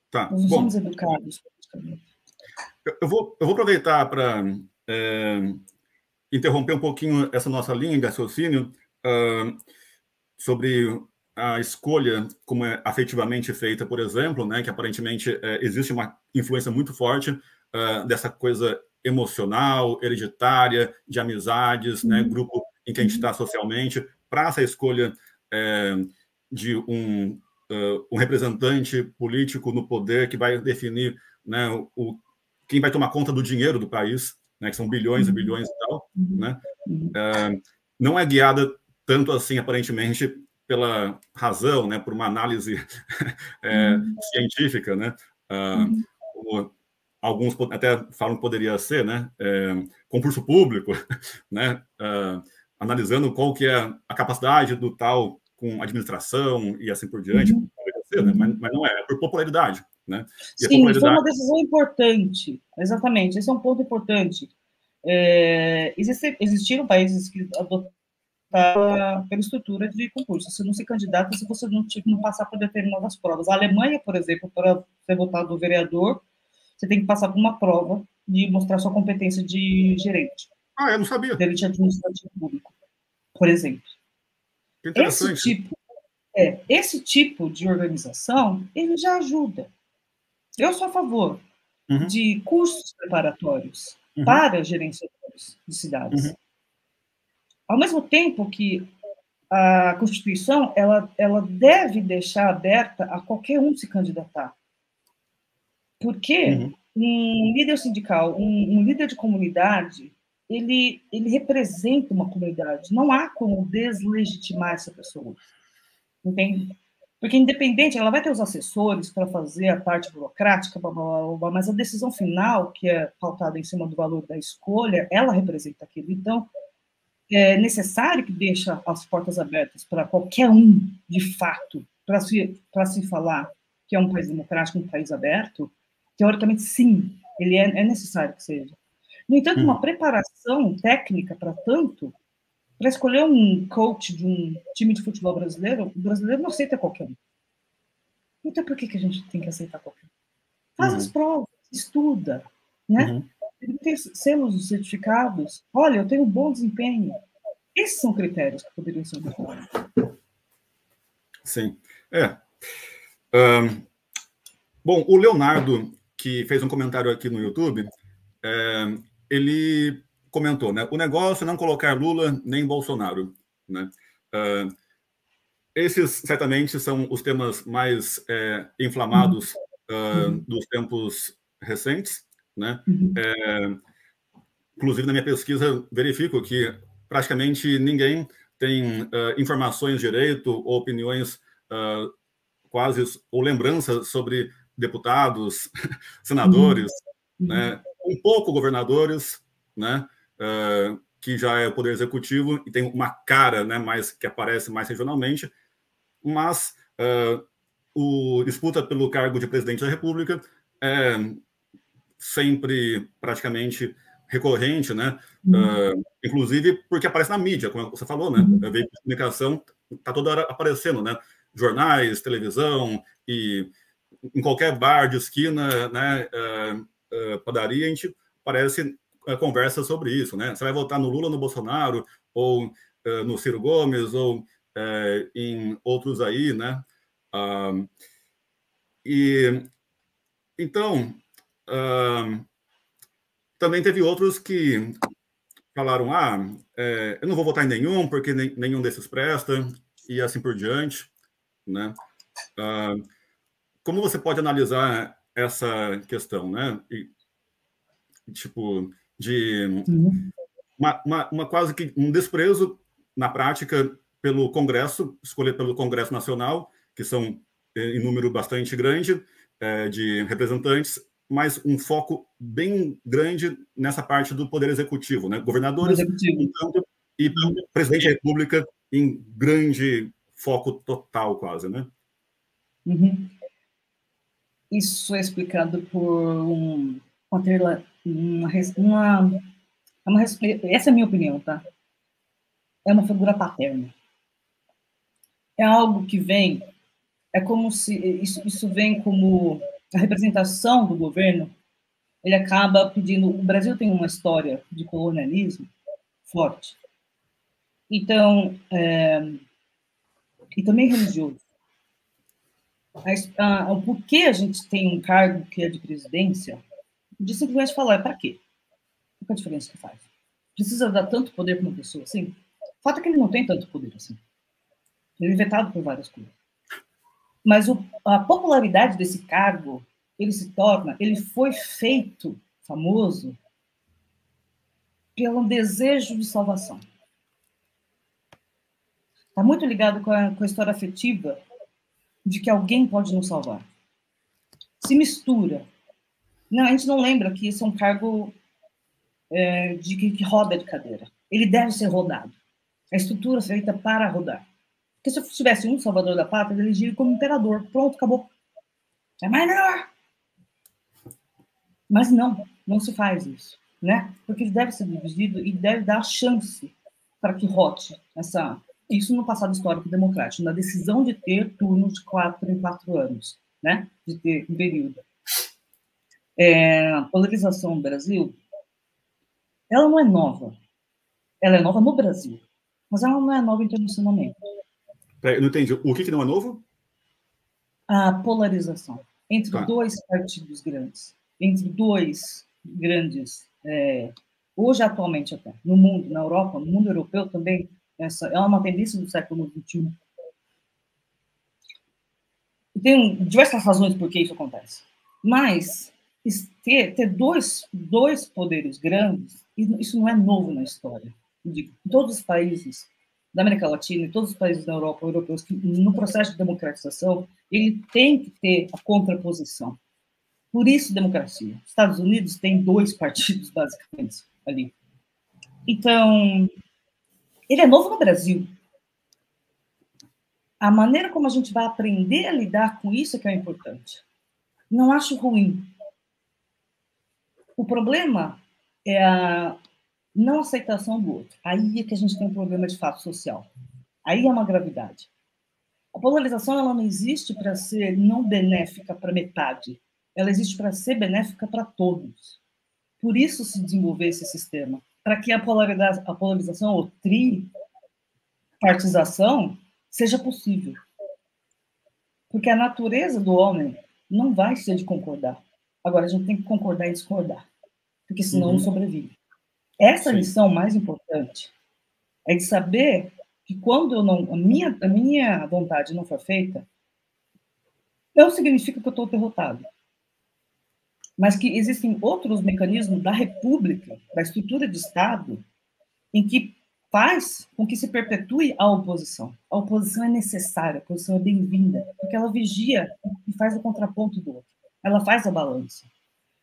Tá. Nós não somos educados politicamente. Eu vou aproveitar para interromper um pouquinho essa nossa linha de raciocínio sobre a escolha como é afetivamente feita, por exemplo, né, que aparentemente existe uma influência muito forte dessa coisa emocional, hereditária, de amizades, né, grupo em que a gente está socialmente, para essa escolha de um representante político no poder que vai definir, né, quem vai tomar conta do dinheiro do país, né, que são bilhões e bilhões e tal, né, não é guiada tanto assim, aparentemente, pela razão, né, por uma análise científica, né, como alguns até falam que poderia ser, né, concurso público, né, analisando qual que é a capacidade do tal com administração e assim por diante, poderia ser, né, mas não é por popularidade, né? E sim, popularidade... foi uma decisão importante, exatamente, esse é um ponto importante. Existiram países que adotaram pela estrutura de concurso. Você não se candidata se você não passar por determinadas provas. A Alemanha, por exemplo, para ser votado vereador, você tem que passar por uma prova de mostrar sua competência de gerente. Ah, eu não sabia. Perante administrativo público, por exemplo. Que interessante. Esse tipo de organização, ele já ajuda. Eu sou a favor de cursos preparatórios para gerenciadores de cidades. Ao mesmo tempo que a Constituição ela deve deixar aberta a qualquer um se candidatar. Porque um líder sindical, um líder de comunidade, ele representa uma comunidade. Não há como deslegitimar essa pessoa. Entende? Porque, independente, ela vai ter os assessores para fazer a parte burocrática, blá, blá, blá, blá, mas a decisão final, que é pautada em cima do valor da escolha, ela representa aquilo. Então, é necessário que deixe as portas abertas para qualquer um, de fato, para se falar que é um país democrático, um país aberto. Teoricamente, sim, ele é necessário que seja. No entanto, uma preparação técnica para tanto, para escolher um coach de um time de futebol brasileiro, o brasileiro não aceita qualquer um. Então, por que a gente tem que aceitar qualquer um? Faz as provas, estuda, né? Ele tem selos certificados. Olha, eu tenho um bom desempenho. Esses são critérios que poderiam ser adotados. Sim. Bom, o Leonardo, que fez um comentário aqui no YouTube, ele comentou, né? O negócio é não colocar Lula nem Bolsonaro, né? Esses, certamente, são os temas mais inflamados dos tempos recentes, né? Inclusive, na minha pesquisa, verifico que praticamente ninguém tem informações direito ou opiniões quase, ou lembranças sobre deputados, senadores, né? Um pouco governadores, né? Que já é o poder executivo e tem uma cara, né, mais, que aparece mais regionalmente, mas o disputa pelo cargo de presidente da República é sempre praticamente recorrente, né? Inclusive porque aparece na mídia, como você falou, né? Veículo de comunicação está toda hora aparecendo, né? Jornais, televisão e em qualquer bar de esquina, né? Padaria, a gente aparece conversa sobre isso, né? Você vai votar no Lula, no Bolsonaro, ou no Ciro Gomes, ou em outros aí, né? E então também teve outros que falaram: eu não vou votar em nenhum, porque nenhum desses presta, e assim por diante, né? Como você pode analisar essa questão, né? Tipo, de uma quase que um desprezo na prática pelo Congresso, escolher pelo Congresso Nacional, que são em número bastante grande de representantes, mas um foco bem grande nessa parte do Poder Executivo, né? Governadores, e presidente da República em grande foco total, quase, né? Isso é explicado por essa é a minha opinião, tá? É uma figura paterna. É algo que vem, é como se isso vem como a representação do governo. Ele acaba pedindo. O Brasil tem uma história de colonialismo forte. Então, e também religioso. O porquê a gente tem um cargo que é de presidência, de simplesmente falar, para quê? Qual é a diferença que faz? Precisa dar tanto poder para uma pessoa assim? O fato é que ele não tem tanto poder assim. Ele é vetado por várias coisas. Mas a popularidade desse cargo, ele foi feito famoso pelo desejo de salvação. Está muito ligado com a história afetiva de que alguém pode nos salvar. Se mistura. Não, a gente não lembra que isso é um cargo que roda de cadeira. Ele deve ser rodado. A estrutura é feita para rodar. Porque se eu tivesse um salvador da pátria, ele elegiria como imperador. Pronto, acabou. É melhor. Mas não se faz isso, né? Porque ele deve ser dividido e deve dar chance para que rote isso no passado histórico democrático, na decisão de ter turnos de 4 em 4 anos, né? De ter um período. A polarização no Brasil, ela não é nova. Ela é nova no Brasil, mas ela não é nova internacionalmente. Eu não entendi. O que não é novo? A polarização entre dois partidos grandes, entre dois grandes, hoje atualmente até, no mundo, na Europa, no mundo europeu também, essa é uma tendência do século XXI. E tem diversas razões por que isso acontece. Mas ter dois poderes grandes, isso não é novo na história. Em todos os países da América Latina e todos os países da Europa, europeus, que no processo de democratização, ele tem que ter a contraposição. Por isso, democracia. Os Estados Unidos tem dois partidos, basicamente, ali. Então, ele é novo no Brasil. A maneira como a gente vai aprender a lidar com isso é que é importante. Não acho ruim. O problema é a não aceitação do outro. Aí é que a gente tem um problema de fato social. Aí é uma gravidade. A polarização ela não existe para ser não benéfica para metade. Ela existe para ser benéfica para todos. Por isso se desenvolveu esse sistema. Para que a polarização ou tripartização seja possível. Porque a natureza do homem não vai ser de concordar. Agora, a gente tem que concordar e discordar. Porque senão não sobrevive. Essa lição mais importante é de saber que quando a minha vontade não for feita, não significa que eu estou derrotado. Mas que existem outros mecanismos da república, da estrutura de Estado, em que faz com que se perpetue a oposição. A oposição é necessária, a oposição é bem-vinda, porque ela vigia e faz o contraponto do outro. Ela faz a balança.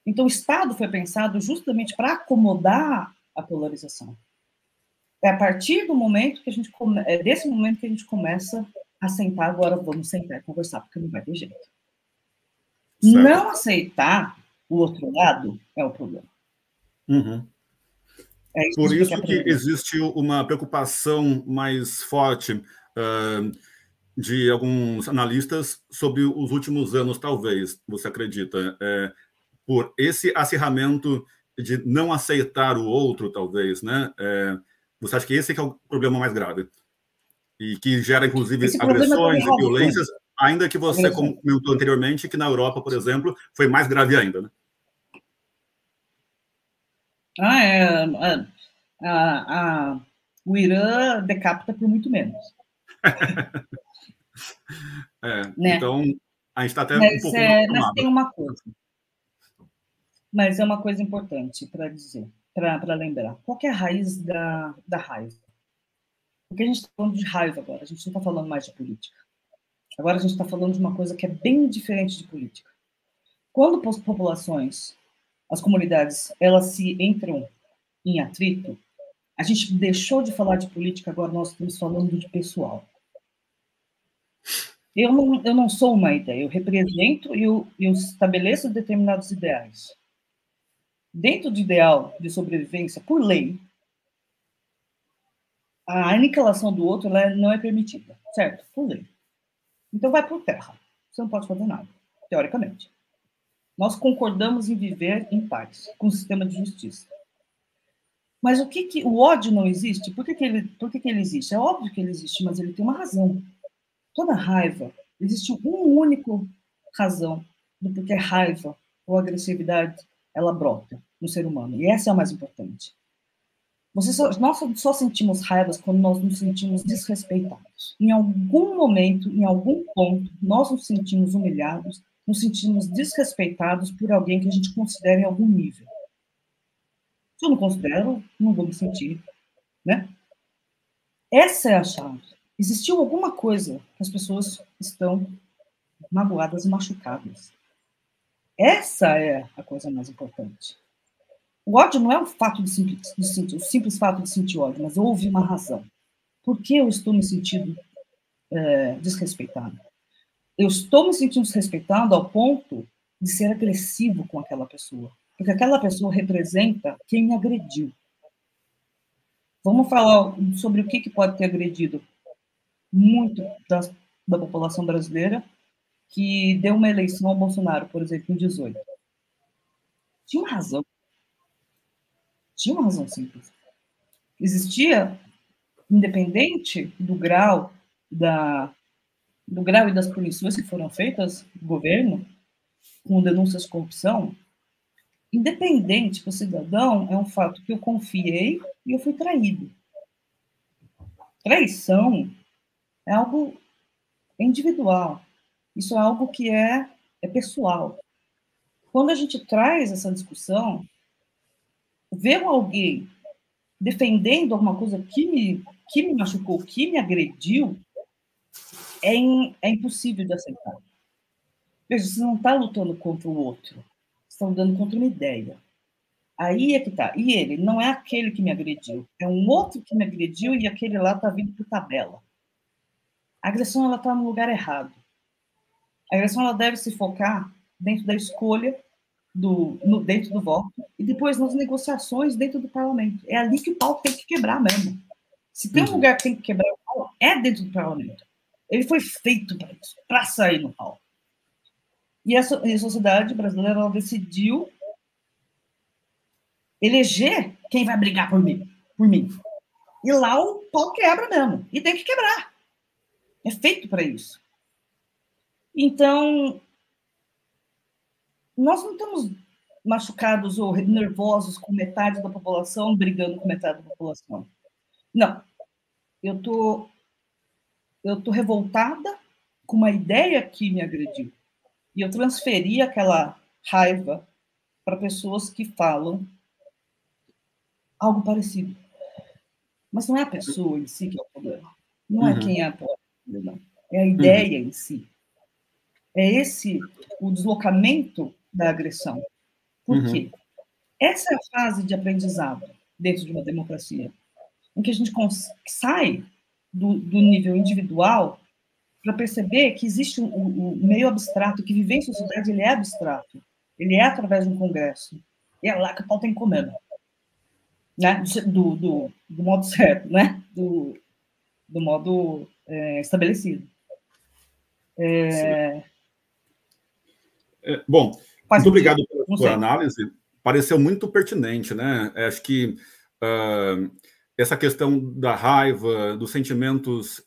Então, o Estado foi pensado justamente para acomodar a polarização. É a partir do momento que desse momento que a gente começa a sentar, agora vamos sentar e conversar, porque não vai ter jeito. Certo. Não aceitar o outro lado é o problema. É isso. Por isso que existe uma preocupação mais forte de alguns analistas sobre os últimos anos, talvez, você acredita, por esse acirramento de não aceitar o outro, talvez, né? Você acha que esse é que é o problema mais grave? E que gera, inclusive, agressões e violências, ainda que você comentou anteriormente que na Europa, por exemplo, foi mais grave ainda, né? O Irã decapita por muito menos. Né? Então, a gente está até um pouco... Mas tem uma coisa. Mas é uma coisa importante para dizer, para lembrar. Qual que é a raiz da raiva? Porque a gente está falando de raiva agora, a gente não está falando mais de política. Agora a gente está falando de uma coisa que é bem diferente de política. Quando as populações, as comunidades, elas se entram em atrito, a gente deixou de falar de política, agora nós estamos falando de pessoal. Eu não sou uma ideia, eu represento e eu estabeleço determinados ideais. Dentro do ideal de sobrevivência, por lei, a aniquilação do outro não é permitida, certo? Por lei. Então vai por terra. Você não pode fazer nada, teoricamente. Nós concordamos em viver em paz, com o sistema de justiça. Mas o ódio não existe? Por que ele existe? É óbvio que ele existe, mas ele tem uma razão. Toda raiva, existe uma única razão do porquê raiva ou agressividade ela brota no ser humano. E essa é a mais importante. Nós só sentimos raivas quando nós nos sentimos desrespeitados. Em algum momento, em algum ponto, nós nos sentimos humilhados, nos sentimos desrespeitados por alguém que a gente considera em algum nível. Se eu não considero, não vou me sentir, né? Essa é a chave. Existiu alguma coisa que as pessoas estão magoadas e machucadas. Essa é a coisa mais importante. O ódio não é o fato de sentir, o simples fato de sentir ódio, mas houve uma razão. Por que eu estou me sentindo desrespeitado? Eu estou me sentindo desrespeitado ao ponto de ser agressivo com aquela pessoa, porque aquela pessoa representa quem me agrediu. Vamos falar sobre o que pode ter agredido muito da população brasileira que deu uma eleição ao Bolsonaro, por exemplo, em 2018. Tinha uma razão. Tinha uma razão simples. existia, independente do grau e das punições que foram feitas do governo, com denúncias de corrupção, independente do cidadão, é um fato que eu confiei e eu fui traído. Traição é algo individual. Isso é algo que é pessoal. Quando a gente traz essa discussão, ver alguém defendendo alguma coisa que me machucou, que me agrediu, é impossível de aceitar. Veja, você não está lutando contra o outro, você está lutando contra uma ideia. Aí é que tá. E ele não é aquele que me agrediu, é um outro que me agrediu e aquele lá está vindo por tabela. A agressão ela está no lugar errado. A agressão ela deve se focar dentro da escolha, dentro do voto, e depois nas negociações dentro do parlamento. É ali que o pau tem que quebrar mesmo. Se tem um lugar que tem que quebrar o pau, é dentro do parlamento. Ele foi feito para isso, para sair no pau. E a sociedade brasileira ela decidiu eleger quem vai brigar por mim. E lá o pau quebra mesmo. E tem que quebrar. É feito para isso. Então, nós não estamos machucados ou nervosos com metade da população brigando com metade da população. Não. Eu tô revoltada com uma ideia que me agrediu. E eu transferi aquela raiva para pessoas que falam algo parecido. Mas não é a pessoa em si que é o problema. Não é quem é a problema. É a ideia em si. É esse o deslocamento da agressão. Por quê? Essa é a fase de aprendizado dentro de uma democracia, em que a gente sai do nível individual para perceber que existe um meio abstrato, que viver em sociedade ele é abstrato. Ele é através de um congresso. E é lá que o pau tem que comer. Né? Do modo certo, né? Do modo estabelecido. Bom, muito obrigado pela sua análise. Pareceu muito pertinente, né? Acho que essa questão da raiva, dos sentimentos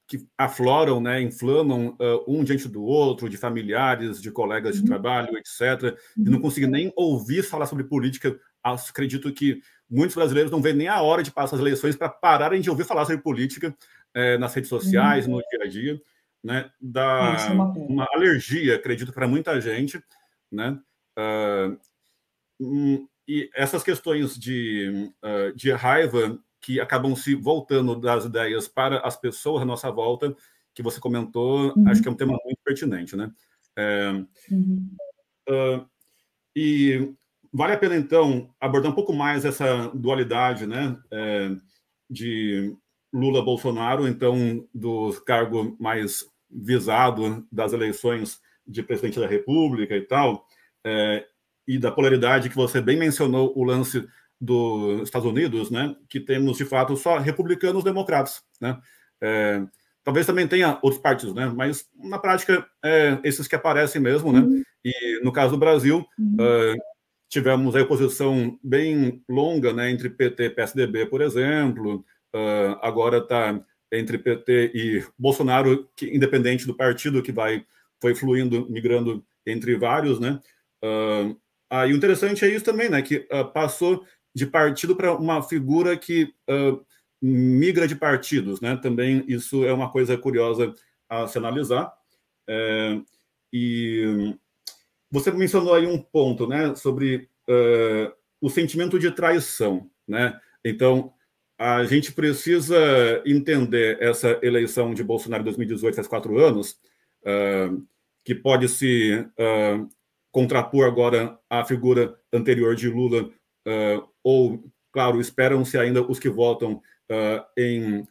que afloram, né, inflamam um diante do outro, de familiares, de colegas de trabalho, etc. E não conseguir nem ouvir falar sobre política. Acredito que muitos brasileiros não veem nem a hora de passar as eleições para pararem de ouvir falar sobre política nas redes sociais, no dia a dia. Né, dá uma alergia, acredito, para muita gente, né? E essas questões de raiva que acabam se voltando das ideias para as pessoas à nossa volta, que você comentou, acho que é um tema muito pertinente, né? E vale a pena, então, abordar um pouco mais essa dualidade, né? De Lula-Bolsonaro, então, do cargo mais visado das eleições de presidente da República e tal, e da polaridade que você bem mencionou, o lance dos Estados Unidos, né, que temos, de fato, só republicanos democratas. Né? Talvez também tenha outros partidos, né, mas, na prática, esses que aparecem mesmo. Né? E, no caso do Brasil, tivemos a oposição bem longa, né, entre PT e PSDB, por exemplo. Agora está entre PT e Bolsonaro, que, independente do partido que foi fluindo, migrando entre vários, né? E o interessante é isso também, né? Que passou de partido para uma figura que migra de partidos, né? Também isso é uma coisa curiosa a se analisar. E você mencionou aí um ponto, né? Sobre o sentimento de traição, né? Então, a gente precisa entender essa eleição de Bolsonaro em 2018, faz 4 anos, que pode se contrapor agora à figura anterior de Lula, ou, claro, esperam-se ainda os que votam em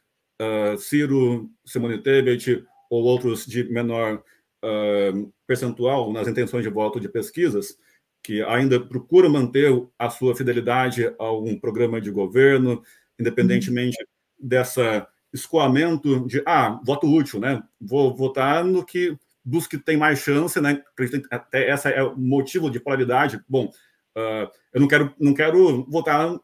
Ciro, Simone Tebet, ou outros de menor percentual nas intenções de voto de pesquisas, que ainda procuram manter a sua fidelidade a um programa de governo, independentemente dessa escoamento de voto útil, né? Vou votar dos que tem mais chance, né? Até essa é o motivo de polaridade. Bom, eu não quero votar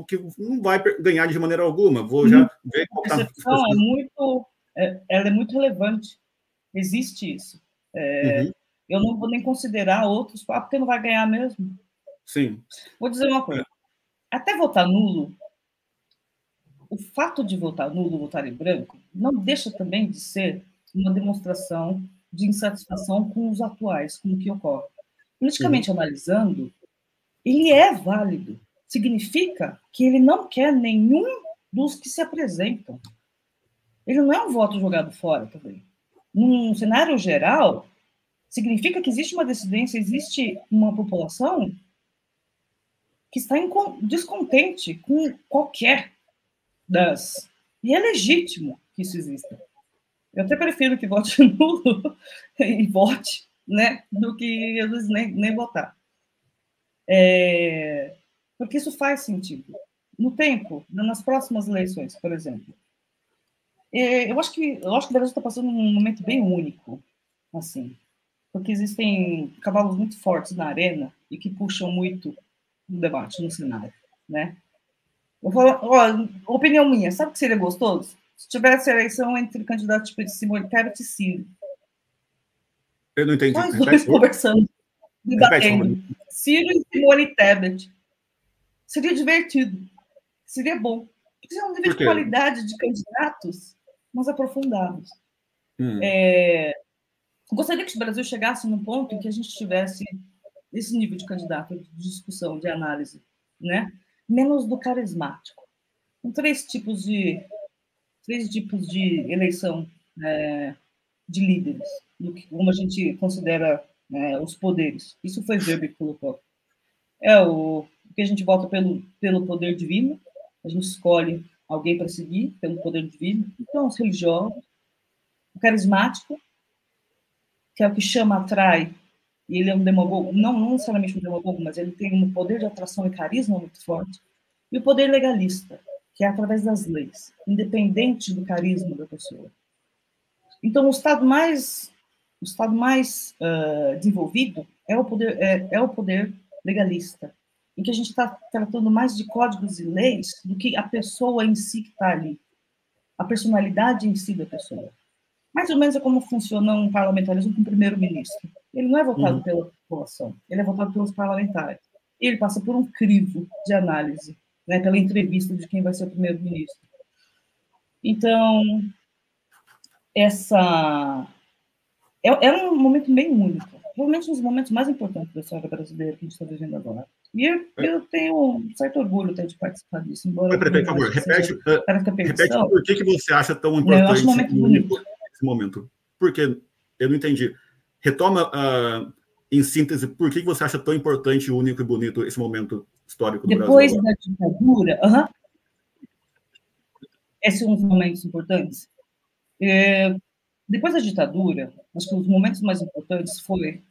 que não vai ganhar de maneira alguma. Vou já ver qual tá. A percepção é muito, ela é muito relevante. Existe isso. Eu não vou nem considerar outros, porque não vai ganhar mesmo. Sim. Vou dizer uma coisa. Até votar nulo, o fato de votar nulo, votar em branco, não deixa também de ser uma demonstração de insatisfação com os atuais, com o que ocorre. Politicamente analisando, ele é válido. Significa que ele não quer nenhum dos que se apresentam. Ele não é um voto jogado fora também. Num cenário geral, significa que existe uma dissidência, existe uma população que está descontente com qualquer das... E é legítimo que isso exista. Eu até prefiro que vote nulo e vote, né, do que às vezes nem votar. Porque isso faz sentido. No tempo, nas próximas eleições, por exemplo, eu acho que o Brasil está passando um momento bem único, assim, porque existem cavalos muito fortes na arena e que puxam muito o debate no cenário, né? Eu falo, opinião minha, sabe o que seria gostoso? Se tivesse eleição entre candidatos tipo de Simone Tebet e Ciro. Eu não entendi. Nós dois conversando, debatendo. Ciro e Simone Tebet. Seria divertido. Seria bom. Porque é um nível de qualidade de candidatos mais aprofundados. Gostaria que o Brasil chegasse num ponto em que a gente tivesse esse nível de candidato, de discussão, de análise, né? Menos do carismático. Com três tipos de eleição de líderes, como a gente considera os poderes. Isso foi Weber que colocou. O que a gente vota pelo poder divino, a gente escolhe alguém para seguir pelo poder divino. Então, os religiosos, o carismático, que é o que chama, atrai, e ele é um demagogo, não necessariamente um demagogo, mas ele tem um poder de atração e carisma muito forte, e o poder legalista, que é através das leis, independente do carisma da pessoa. Então, o estado mais desenvolvido é o poder legalista, em que a gente está tratando mais de códigos e leis do que a pessoa em si que está ali, a personalidade em si da pessoa. Mais ou menos é como funciona um parlamentarismo com o primeiro-ministro. Ele não é votado pela população, ele é votado pelos parlamentares. Ele passa por um crivo de análise, né, pela entrevista de quem vai ser o primeiro-ministro. Então, é um momento bem único, provavelmente um dos momentos mais importantes da história brasileira que a gente está vivendo agora. E eu tenho um certo orgulho até de participar disso, embora... Por favor, repete por que você acha tão importante esse momento. Porque eu não entendi. Retoma, em síntese, por que você acha tão importante, único e bonito esse momento histórico do Depois Brasil? Depois da ditadura, esses são os momentos importantes. Depois da ditadura, acho que os momentos mais importantes foi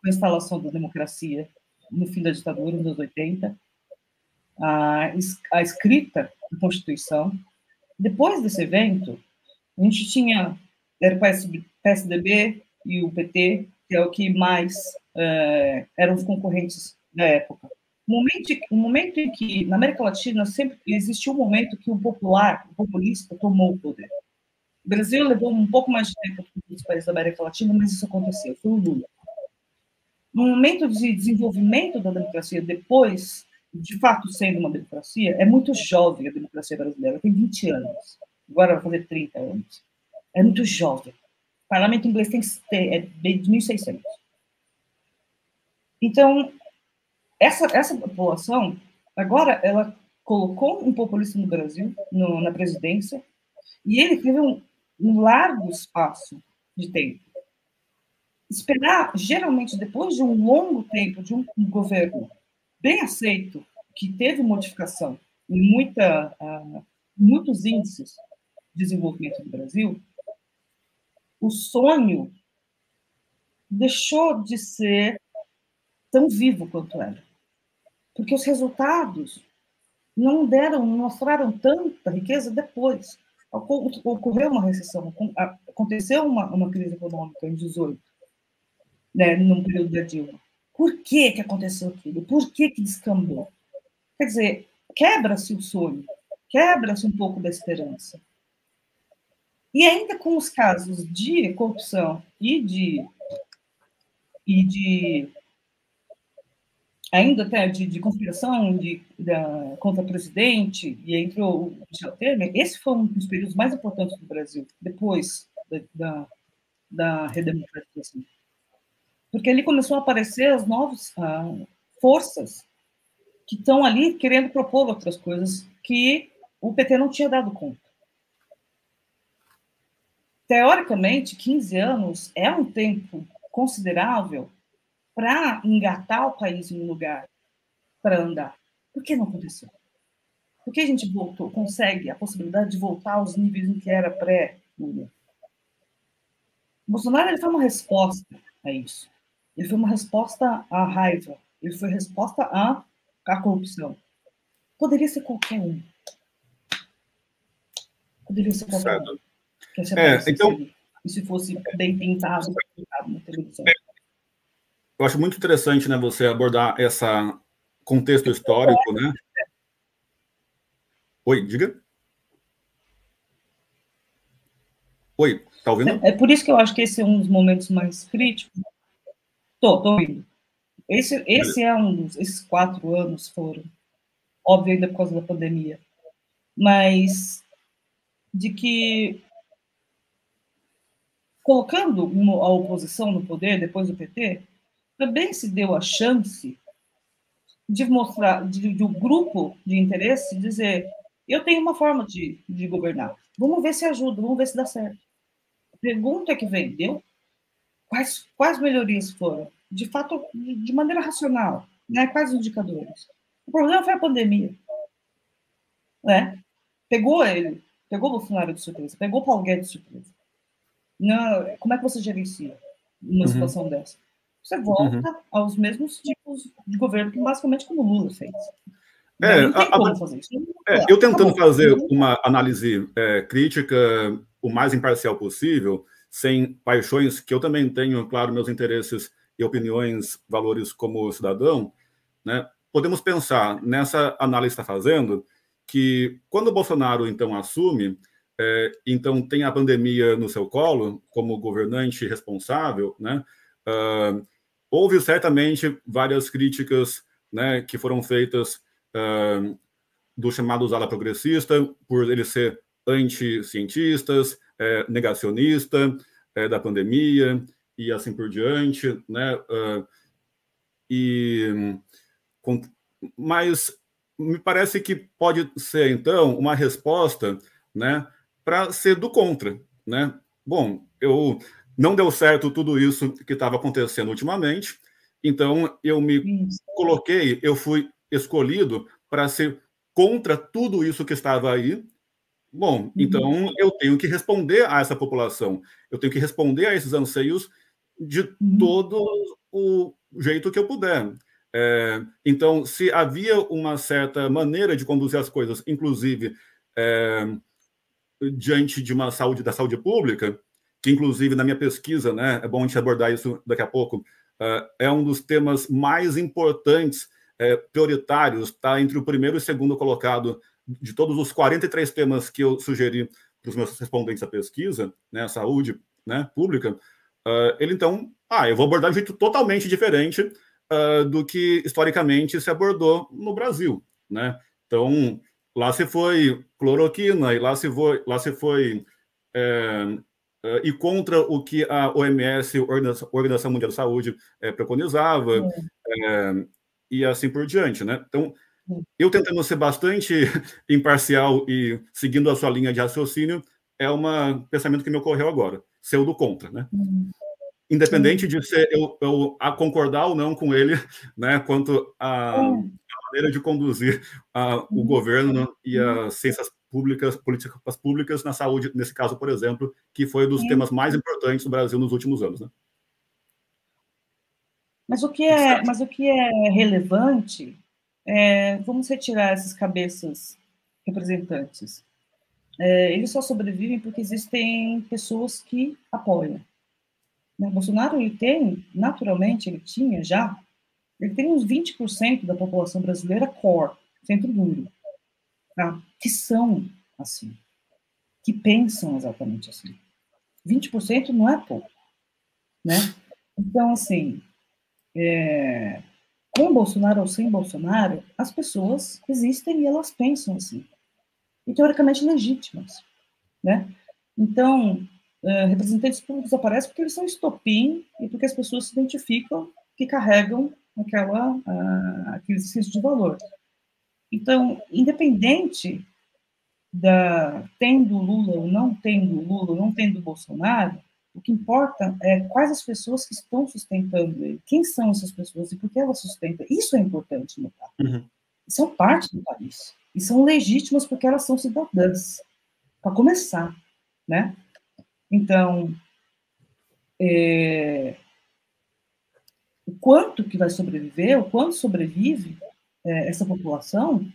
a instalação da democracia no fim da ditadura, nos anos 80, a escrita da Constituição. Depois desse evento, a gente tinha, era o PSDB e o PT, que é o que mais eram os concorrentes da época. O momento em que, na América Latina, sempre existiu um momento que o populista, tomou o poder. O Brasil levou um pouco mais de tempo que os países da América Latina, mas isso aconteceu, foi o Lula. No momento de desenvolvimento da democracia, depois, de fato, sendo uma democracia, é muito jovem a democracia brasileira, tem 20 anos, agora vai fazer 30 anos. É muito jovem. O parlamento inglês é de 1600. Então, essa população, agora, ela colocou um populista no Brasil, na presidência, e ele teve um largo espaço de tempo. Esperar, geralmente, depois de um longo tempo de um governo bem aceito, que teve modificação em muitos índices de desenvolvimento do Brasil, o sonho deixou de ser tão vivo quanto era. Porque os resultados não mostraram tanta riqueza depois. Ocorreu uma recessão, aconteceu uma crise econômica em 2018, né, no período da Dilma. Por que aconteceu aquilo? Por que descambou? Quer dizer, quebra-se o sonho, quebra-se um pouco da esperança. E ainda com os casos de corrupção e de ainda até de conspiração contra o presidente e entre o Michel Temer, esse foi um dos períodos mais importantes do Brasil, depois da redemocratização. Porque ali começou a aparecer as novas forças que estão ali querendo propor outras coisas que o PT não tinha dado conta. Teoricamente, 15 anos é um tempo considerável para engatar o país em um lugar para andar. Por que não aconteceu? Por que a gente consegue a possibilidade de voltar aos níveis em que era pré-Lula? Bolsonaro ele foi uma resposta a isso. Ele foi uma resposta à raiva. Ele foi resposta à corrupção. Poderia ser qualquer um. Poderia ser qualquer um. Então, e se fosse bem pintado na televisão. Eu acho muito interessante, né, você abordar esse contexto histórico, né? Oi, diga. Oi, tá ouvindo? É por isso que eu acho que esse é um dos momentos mais críticos. Tô ouvindo. Esse é esses 4 anos foram, óbvio, ainda por causa da pandemia, mas de que colocando a oposição no poder depois do PT, também se deu a chance de mostrar, de um grupo de interesse dizer, eu tenho uma forma de governar, vamos ver se ajuda, vamos ver se dá certo. A pergunta que vem, deu? Quais melhorias foram? De fato, de maneira racional, né? Quais os indicadores? O problema foi a pandemia. Né? Pegou o Bolsonaro de surpresa, pegou o Paulo Guedes de surpresa. Não, como é que você gerencia uma situação dessa? Você volta aos mesmos tipos de governo que basicamente como o Lula fez. Não tem como fazer isso. Eu tentando fazer uma análise crítica o mais imparcial possível, sem paixões, que eu também tenho, claro, meus interesses e opiniões, valores como cidadão, né? Podemos pensar nessa análise que está fazendo, que quando o Bolsonaro, então, assume, então tem a pandemia no seu colo, como governante responsável, né? Houve certamente várias críticas, né, que foram feitas do chamado ala progressista, por ele ser anti-cientistas, negacionista da pandemia e assim por diante, né? Mas me parece que pode ser, então, uma resposta, né, para ser do contra, né? Bom, não deu certo tudo isso que estava acontecendo ultimamente, então eu me coloquei, eu fui escolhido para ser contra tudo isso que estava aí. Bom, então eu tenho que responder a essa população, eu tenho que responder a esses anseios de todo o jeito que eu puder. Então, se havia uma certa maneira de conduzir as coisas, inclusive diante de uma da saúde pública, que inclusive na minha pesquisa, né, é bom a gente abordar isso daqui a pouco, é um dos temas mais importantes, prioritários, está entre o primeiro e o segundo colocado de todos os 43 temas que eu sugeri para os meus respondentes à pesquisa, né, a saúde, né, pública, ele então, eu vou abordar de um jeito totalmente diferente do que historicamente se abordou no Brasil, né? Então, lá se foi cloroquina, e lá se foi e contra o que a OMS, Organização Mundial da Saúde, preconizava, e assim por diante, né? Então, eu tentando ser bastante imparcial e seguindo a sua linha de raciocínio, é um pensamento que me ocorreu agora, ser o do contra, né? Independente de ser eu a concordar ou não com ele, né, quanto à maneira de conduzir o governo e as ciências públicas, políticas públicas na saúde, nesse caso, por exemplo, que foi um dos temas mais importantes do Brasil nos últimos anos, né? Mas o que é relevante vamos retirar essas cabeças representantes. Eles só sobrevivem porque existem pessoas que apoiam. Né? Bolsonaro, ele tem uns 20% da população brasileira core, centro duro. tá? Que são assim, que pensam exatamente assim. 20% não é pouco, né? Então, assim, com Bolsonaro ou sem Bolsonaro, as pessoas existem e elas pensam assim, e teoricamente legítimas, né? Então, representantes públicos aparecem porque eles são estopim e porque as pessoas se identificam que carregam aquele senso de valor. Então, independente tendo Lula ou não tendo Bolsonaro, o que importa é quais as pessoas que estão sustentando ele, quem são essas pessoas e por que elas sustentam. Isso é importante notar. São parte do país e são legítimas porque elas são cidadãs, para começar, né? Então, o quanto que vai sobreviver, o quanto sobrevive essa população,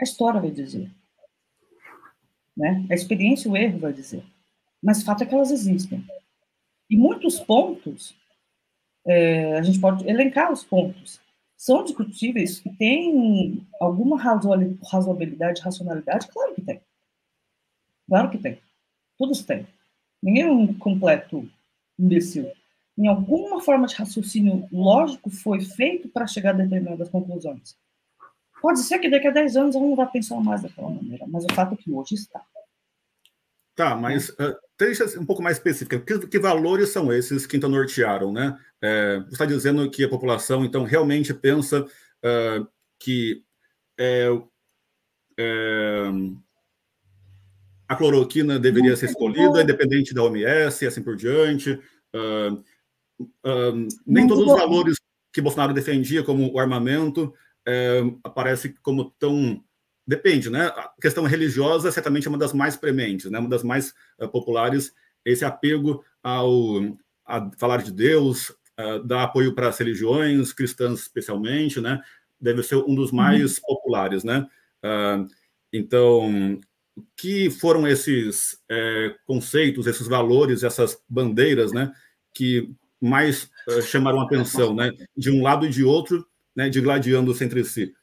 a história vai dizer, né? A experiência, o erro vai dizer. Mas o fato é que elas existem. E muitos pontos, a gente pode elencar os pontos, são discutíveis e tem alguma razoabilidade, racionalidade? Claro que tem. Claro que tem. Todos têm. Ninguém é um completo imbecil. Em alguma forma de raciocínio lógico foi feito para chegar a determinadas conclusões. Pode ser que daqui a 10 anos ela não vai pensar mais daquela maneira, mas o fato é que hoje está. Tá, mas deixa um pouco mais específica. Que valores são esses que então nortearam, né? Você está dizendo que a população, então, realmente pensa que a cloroquina deveria ser escolhida, independente da OMS e assim por diante. Nem todos os valores que Bolsonaro defendia, como o armamento, aparece como tão... Depende, né? A questão religiosa certamente é uma das mais prementes, né? Uma das mais populares, esse apego a falar de Deus, dar apoio para as religiões cristãs especialmente, né? Deve ser um dos mais populares, né? Então, o que foram esses conceitos, esses valores, essas bandeiras, né? Que mais chamaram a atenção, né? De um lado e de outro, né? Digladiando-se entre si.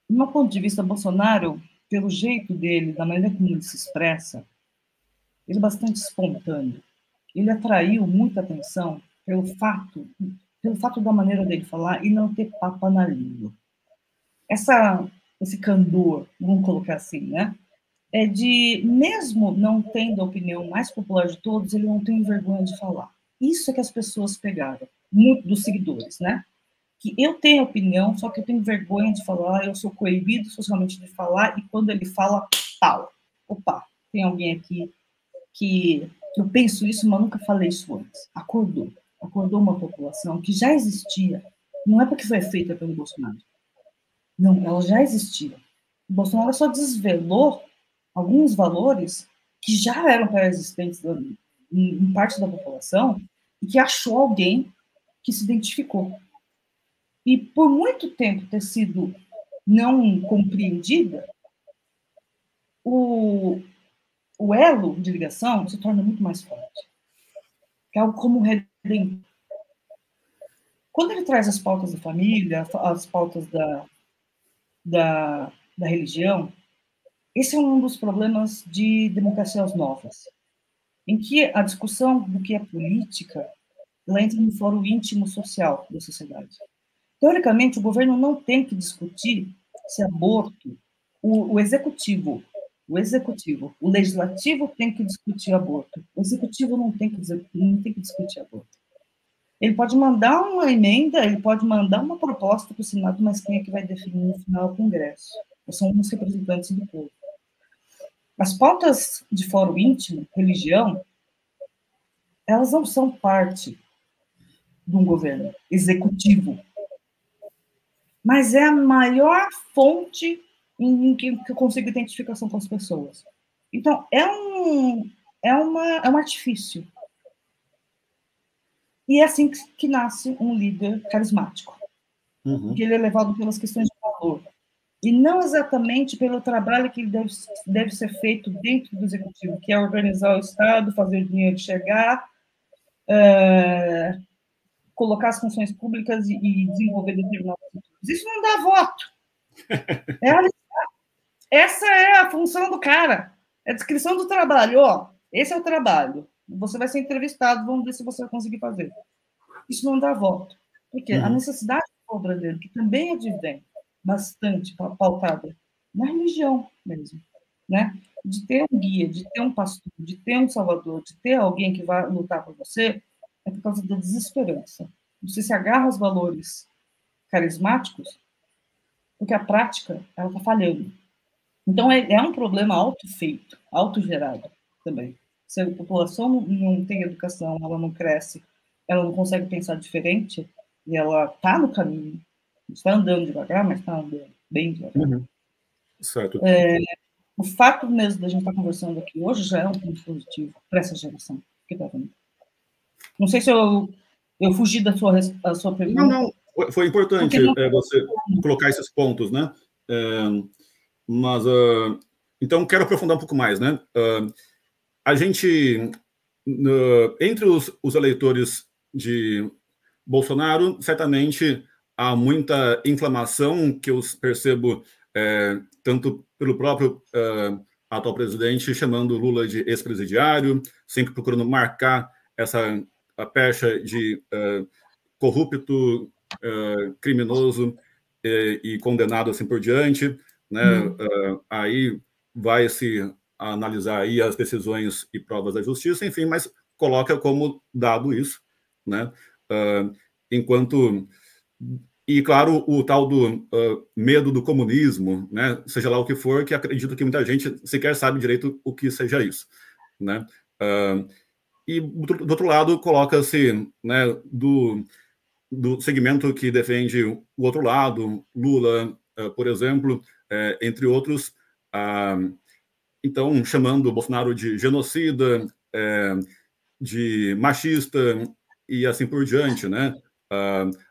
Do meu ponto de vista, Bolsonaro, pelo jeito dele, da maneira como ele se expressa, ele é bastante espontâneo. Ele atraiu muita atenção pelo fato da maneira dele falar e não ter papa na língua. Esse candor, vamos colocar assim, né? É de, mesmo não tendo a opinião mais popular de todos, ele não tem vergonha de falar. Isso é que as pessoas pegaram, muito dos seguidores, né? Que eu tenho opinião, só que eu tenho vergonha de falar, eu sou coibido socialmente de falar, e quando ele fala, pau. Opa, tem alguém aqui que eu penso isso, mas nunca falei isso antes. Acordou uma população que já existia, não é porque foi feita pelo Bolsonaro. Não, ela já existia. O Bolsonaro só desvelou alguns valores que já eram pré-existentes em parte da população e que achou alguém que se identificou. E por muito tempo ter sido não compreendida, o elo de ligação se torna muito mais forte. É algo como redentor. Quando ele traz as pautas da família, as pautas da religião, esse é um dos problemas de democracias novas, em que a discussão do que é política ela entra no fórum íntimo social da sociedade. Teoricamente, o governo não tem que discutir se aborto, o executivo, o legislativo tem que discutir aborto, o executivo não tem que discutir aborto. Ele pode mandar uma emenda, ele pode mandar uma proposta para o Senado, mas quem é que vai definir no final é o Congresso? São os representantes do povo. As pautas de fórum íntimo, religião, elas não são parte de um governo executivo, mas é a maior fonte em que eu consigo identificação com as pessoas. Então, é um artifício. E é assim que nasce um líder carismático. Que ele é levado pelas questões de valor. E não exatamente pelo trabalho que deve ser feito dentro do executivo, que é organizar o Estado, fazer o dinheiro chegar, colocar as funções públicas e desenvolver determinados setores. Isso não dá voto. É essa é a função do cara. É a descrição do trabalho. Ó, esse é o trabalho. Você vai ser entrevistado, vamos ver se você vai conseguir fazer. Isso não dá voto. Porque a necessidade do povo brasileiro, que também advém bastante pautada na religião mesmo, né? De ter um guia, de ter um pastor, de ter um salvador, de ter alguém que vai lutar por você, é por causa da desesperança. Você se agarra aos valores carismáticos, porque a prática ela está falhando. Então, é um problema autofeito, autogerado também. Se a população não tem educação, ela não cresce, ela não consegue pensar diferente, e ela está no caminho, está andando devagar, mas está andando bem devagar. Certo. O fato mesmo da gente estar conversando aqui hoje já é um ponto positivo para essa geração que está vendo. Não sei se eu fugi da sua pergunta. Não, foi importante você colocar esses pontos, né? Mas, então, quero aprofundar um pouco mais, né? A gente, entre os eleitores de Bolsonaro, certamente há muita inflamação que eu percebo tanto pelo próprio atual presidente, chamando Lula de ex-presidiário, sempre procurando marcar a pecha de corrupto, criminoso e condenado assim por diante, né? Aí vai se analisar aí as decisões e provas da justiça, enfim, mas coloca como dado isso, né? Enquanto e claro o tal do medo do comunismo, né? Seja lá o que for, que acredito que muita gente sequer sabe direito o que seja isso, né? E do outro lado coloca-se, né, do segmento que defende o outro lado, Lula, por exemplo, entre outros, então chamando o Bolsonaro de genocida, de machista e assim por diante, né?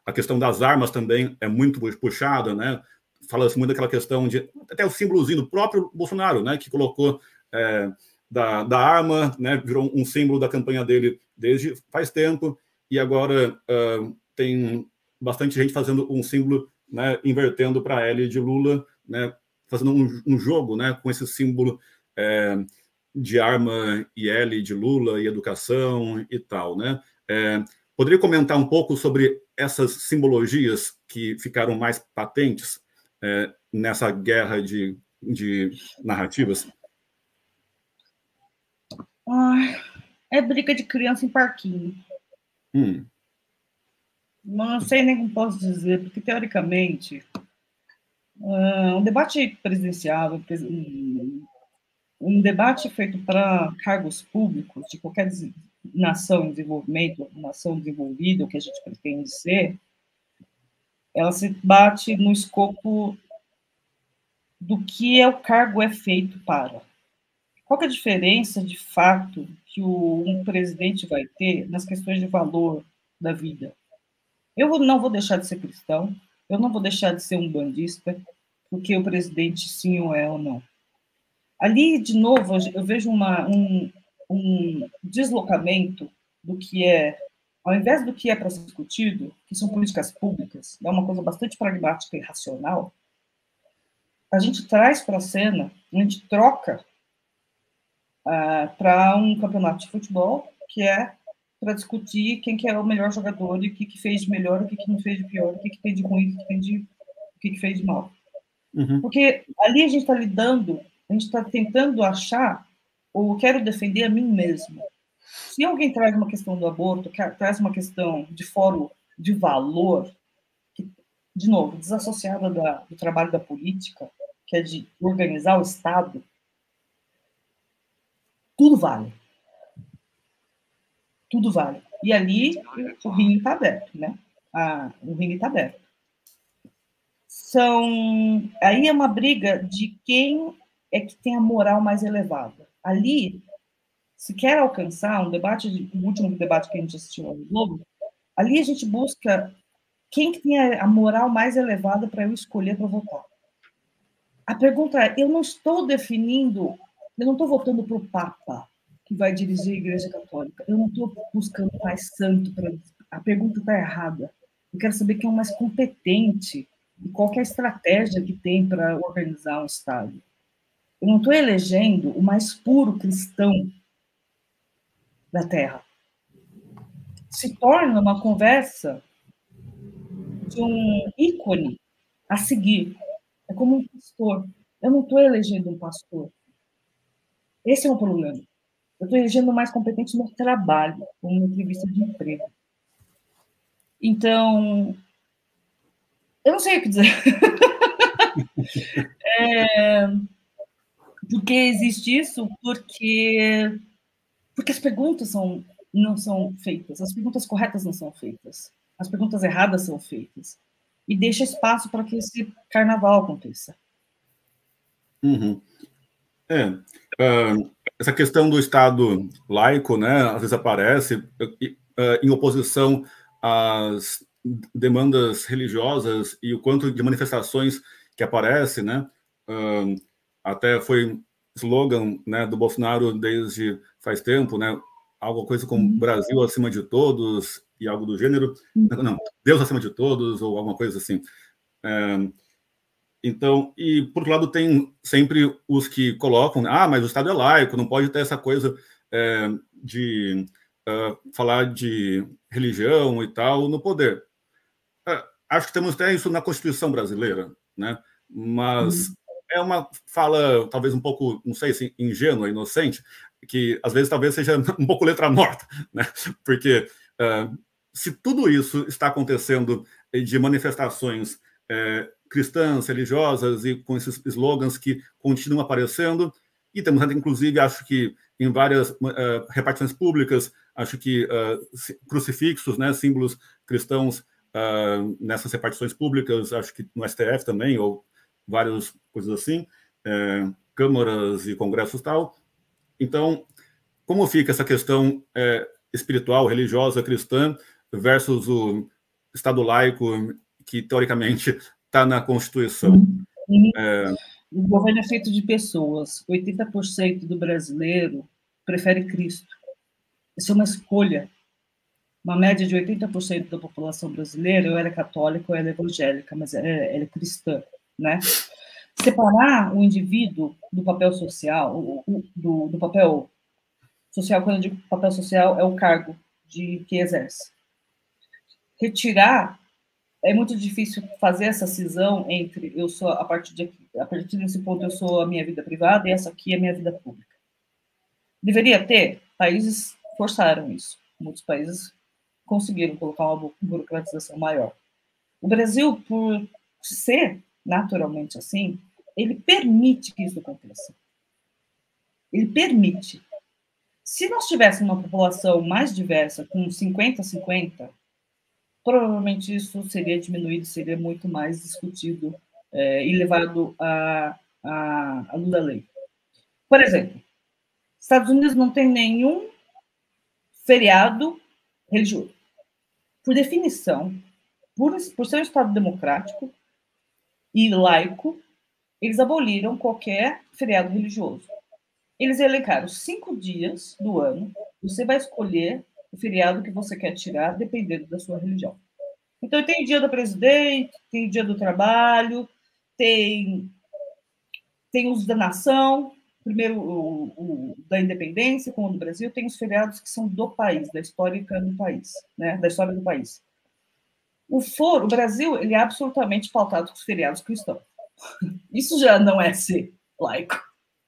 A questão das armas também é muito puxada, né? Fala-se muito daquela questão de até o símbolozinho do próprio Bolsonaro, né? Que colocou da arma, né? Virou um símbolo da campanha dele desde faz tempo e agora tem bastante gente fazendo um símbolo, né? Invertendo para a L de Lula, né? Fazendo um jogo, né? Com esse símbolo de arma e L de Lula e educação e tal, né? Poderia comentar um pouco sobre essas simbologias que ficaram mais patentes nessa guerra de narrativas? É briga de criança em parquinho. Não sei nem como posso dizer, porque, teoricamente, um debate presidencial, um debate feito para cargos públicos de qualquer nação em desenvolvimento, nação desenvolvida, o que a gente pretende ser, ela se bate no escopo do que o cargo é feito para. Qual que é a diferença, de fato, que um presidente vai ter nas questões de valor da vida? Eu não vou deixar de ser cristão, eu não vou deixar de ser um bandista, porque o presidente sim ou é ou não. Ali, de novo, eu vejo um deslocamento do que ao invés do que é para ser discutido, que são políticas públicas, é uma coisa bastante pragmática e racional, a gente traz para a cena, a gente troca para um campeonato de futebol, que é para discutir quem que é o melhor jogador e o que fez de melhor, o que não fez de pior, o que tem de ruim, o que fez de mal. Porque ali a gente está lidando, a gente está tentando achar, ou quero defender a mim mesmo. Se alguém traz uma questão do aborto, traz uma questão de fórum de valor, que, de novo, desassociada do trabalho da política, que é de organizar o Estado, tudo vale. Tudo vale. E ali o ringue está aberto, né? O ringue está aberto. Aí é uma briga de quem é que tem a moral mais elevada. Ali, se quer alcançar o último debate que a gente assistiu ao Globo, ali a gente busca quem que tem a moral mais elevada para eu escolher para votar. A pergunta é, eu não estou votando para o Papa, que vai dirigir a Igreja Católica. Eu não estou buscando mais santo. A pergunta está errada. Eu quero saber quem é o mais competente e qual que é a estratégia que tem para organizar um Estado. Eu não estou elegendo o mais puro cristão da Terra. Se torna uma conversa de um ícone a seguir. É como um pastor. Eu não estou elegendo um pastor. Esse é o problema. Eu estou elegendo o mais competente no trabalho, como uma entrevista de emprego. Então, eu não sei o que dizer. Por que existe isso? Porque as perguntas não são feitas, as perguntas corretas não são feitas, as perguntas erradas são feitas. E deixa espaço para que esse carnaval aconteça. Uhum. Essa questão do Estado laico, né, às vezes aparece em oposição às demandas religiosas e o quanto de manifestações que aparece, né, até foi slogan, né, do Bolsonaro desde faz tempo, né, alguma coisa como Brasil acima de todos e algo do gênero, não, Deus acima de todos ou alguma coisa assim. Então, e por outro lado, tem sempre os que colocam, mas o Estado é laico, não pode ter essa coisa de falar de religião e tal no poder. Acho que temos até isso na Constituição brasileira, né? Mas é uma fala talvez um pouco, não sei se ingênua, inocente, que às vezes talvez seja um pouco letra morta, né? Porque se tudo isso está acontecendo de manifestações cristãs, religiosas e com esses slogans que continuam aparecendo, e temos inclusive, acho que em várias repartições públicas, acho que crucifixos, né, símbolos cristãos nessas repartições públicas, acho que no STF também, ou várias coisas assim, câmaras e congressos e tal. Então, como fica essa questão espiritual, religiosa, cristã, versus o Estado laico, que teoricamente está na Constituição? O governo é feito de pessoas. 80% do brasileiro prefere Cristo. Isso é uma escolha. Uma média de 80% da população brasileira, ou ela é católica ou ela é evangélica, mas ela é cristã, né? Separar o indivíduo do papel social, do papel social, quando eu digo papel social, é o cargo que exerce. Retirar, é muito difícil fazer essa cisão entre eu sou, a partir desse ponto, eu sou a minha vida privada e essa aqui é a minha vida pública. Deveria ter, países forçaram isso, muitos países conseguiram colocar uma burocratização maior. O Brasil, por ser naturalmente assim, ele permite que isso aconteça. Ele permite. Se nós tivéssemos uma população mais diversa, com 50-50, provavelmente isso seria diminuído, seria muito mais discutido e levado à luz da lei. Por exemplo, Estados Unidos não tem nenhum feriado religioso. Por definição, por ser um Estado democrático e laico, eles aboliram qualquer feriado religioso. Eles elencaram 5 dias do ano, você vai escolher o feriado que você quer tirar, dependendo da sua religião. Então, tem dia do presidente, tem dia do trabalho, tem os da nação, primeiro o da independência, como no Brasil, tem os feriados que são do país, da história do país, né, da história do país. O Brasil, ele é absolutamente pautado com os feriados cristãos. Isso já não é ser laico,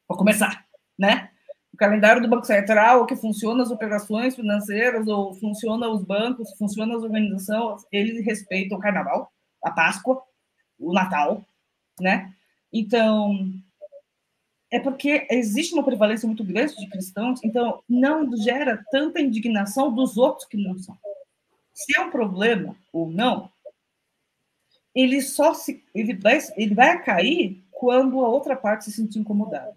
para começar, né? O calendário do Banco Central, o que funciona as operações financeiras, ou funciona os bancos, funciona as organizações, eles respeitam o Carnaval, a Páscoa, o Natal, né? Então, é porque existe uma prevalência muito grande de cristãos, então não gera tanta indignação dos outros que não são. Se é um problema ou não, ele vai cair quando a outra parte se sentir incomodada.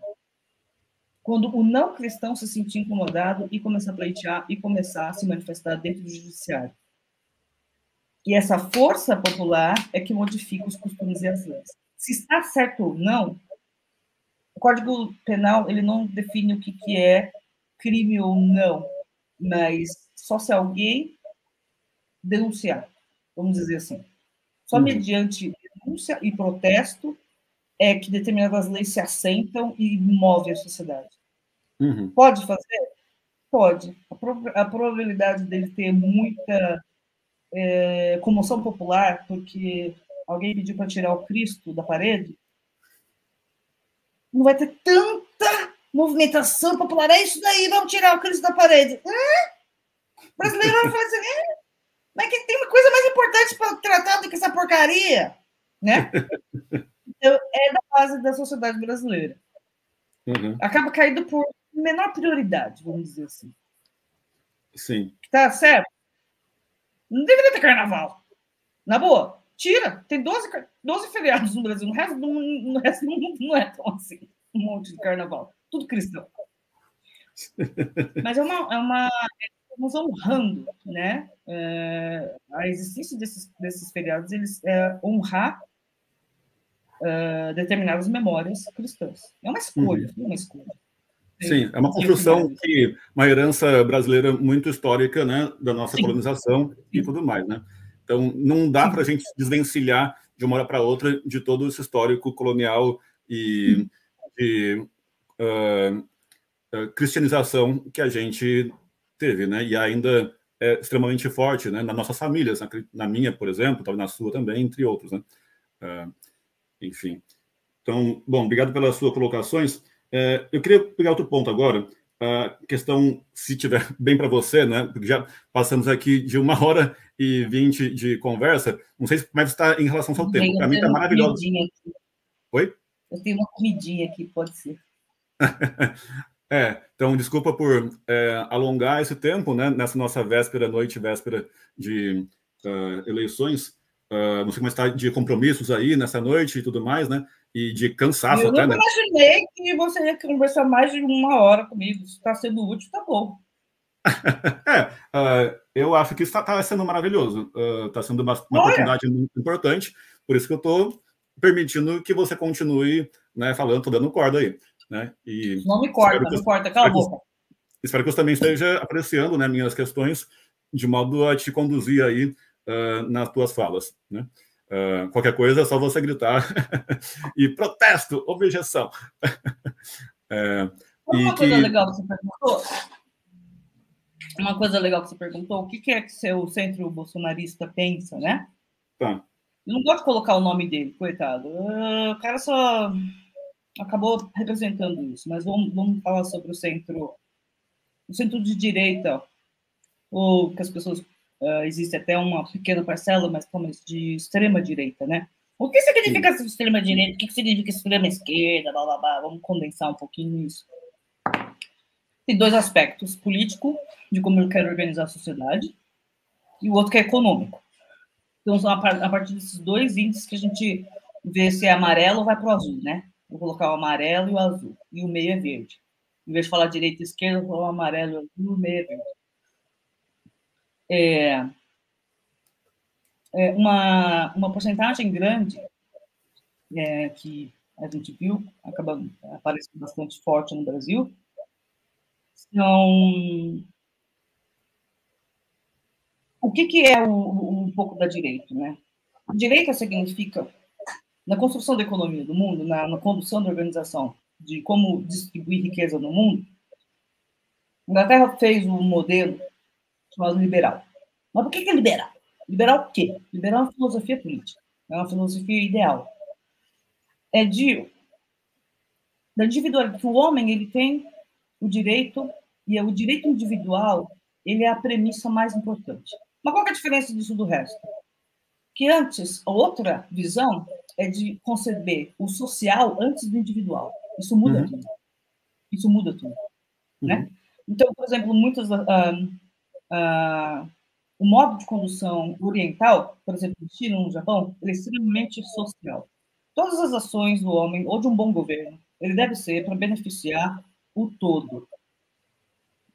Quando o não cristão se sentir incomodado e começar a pleitear e começar a se manifestar dentro do judiciário. E essa força popular é que modifica os costumes e as leis. Se está certo ou não, o Código Penal ele não define o que é crime ou não, mas só se alguém denunciar, vamos dizer assim. Só mediante denúncia e protesto é que determinadas leis se assentam e movem a sociedade. Uhum. Pode fazer? Pode. A probabilidade dele ter muita comoção popular, porque alguém pediu para tirar o Cristo da parede, não vai ter tanta movimentação popular. É isso daí, vamos tirar o Cristo da parede. O brasileiro vai falar assim, mas que tem uma coisa mais importante para tratar do que essa porcaria, né? Então, é da base da sociedade brasileira. Uhum. Acaba caindo por menor prioridade, vamos dizer assim. Sim. Tá certo? Não deveria ter carnaval. Na boa, tira. Tem 12 feriados no Brasil. No resto não é tão assim. Um monte de carnaval. Tudo cristão. Mas estamos honrando, né? A existência desses feriados, eles honrar determinadas memórias cristãs. É uma escolha, Uhum. é uma escolha. Sim, é uma construção uma herança brasileira muito histórica, né, da nossa colonização e tudo mais, né? Então, não dá para a gente desvencilhar de uma hora para outra de todo esse histórico colonial e de cristianização que a gente teve, né? E ainda é extremamente forte, né, nas nossas famílias, na minha, por exemplo, talvez na sua também, entre outros, né? Enfim. Então, bom, obrigado pelas suas colocações. Eu queria pegar outro ponto agora, a questão, se tiver bem para você, né? Porque já passamos aqui de 1h20 de conversa. Não sei como é que está em relação ao seu tempo. Para mim está maravilhoso. Oi? Eu tenho uma comidinha aqui, pode ser. Então, desculpa por alongar esse tempo, né? Nessa nossa véspera de eleições. Não sei como está de compromissos aí nessa noite e tudo mais, né? E de cansaço eu até, nunca né? imaginei que você ia conversar mais de 1 hora comigo. Se está sendo útil, tá bom. Eu acho que está sendo maravilhoso. Está sendo uma oportunidade muito importante. Por isso que eu estou permitindo que você continue, né, falando, estou dando corda aí. Né? E não me corta, não corta, cala a boca. Espero que você também esteja apreciando, né, minhas questões, de modo a te conduzir aí nas tuas falas. Né? Qualquer coisa é só você gritar e protesto, objeção. Uma coisa legal que você perguntou. Uma coisa legal que você perguntou, o que é que seu centro bolsonarista pensa, né? Tá. Eu não gosto de colocar o nome dele, coitado. O cara só acabou representando isso, mas vamos falar sobre o centro de direita, ou que as pessoas existe até uma pequena parcela, mas talvez de extrema direita, né? O que significa extrema direita? O que significa extrema esquerda? Blá, blá, blá. Vamos condensar um pouquinho isso. Tem dois aspectos: político, de como ele quer organizar a sociedade, e o outro que é econômico. Então, a partir desses dois índices que a gente vê se é amarelo ou vai para o azul, né? Vou colocar o amarelo e o azul, e o meio é verde. Em vez de falar direita e esquerda, eu vou falar o amarelo e o azul, e o meio é verde. Uma porcentagem grande que a gente viu, acaba aparecendo bastante forte no Brasil, são... O que é um pouco da direita, né? A direita significa, na construção da economia do mundo, na condução da organização de como distribuir riqueza no mundo, a Inglaterra fez um modelo chamado liberal. Mas por que é liberal? Liberal o quê? Liberal é uma filosofia política, é uma filosofia ideal. É da individualidade, que o homem ele tem o direito, e o direito individual ele é a premissa mais importante. Mas qual é a diferença disso do resto? Que antes, a outra visão é de conceber o social antes do individual. Isso muda tudo. Isso muda tudo. Né? Então, por exemplo, o modo de condução oriental, por exemplo, no China, no Japão, ele é extremamente social. Todas as ações do homem, ou de um bom governo, ele deve ser para beneficiar o todo.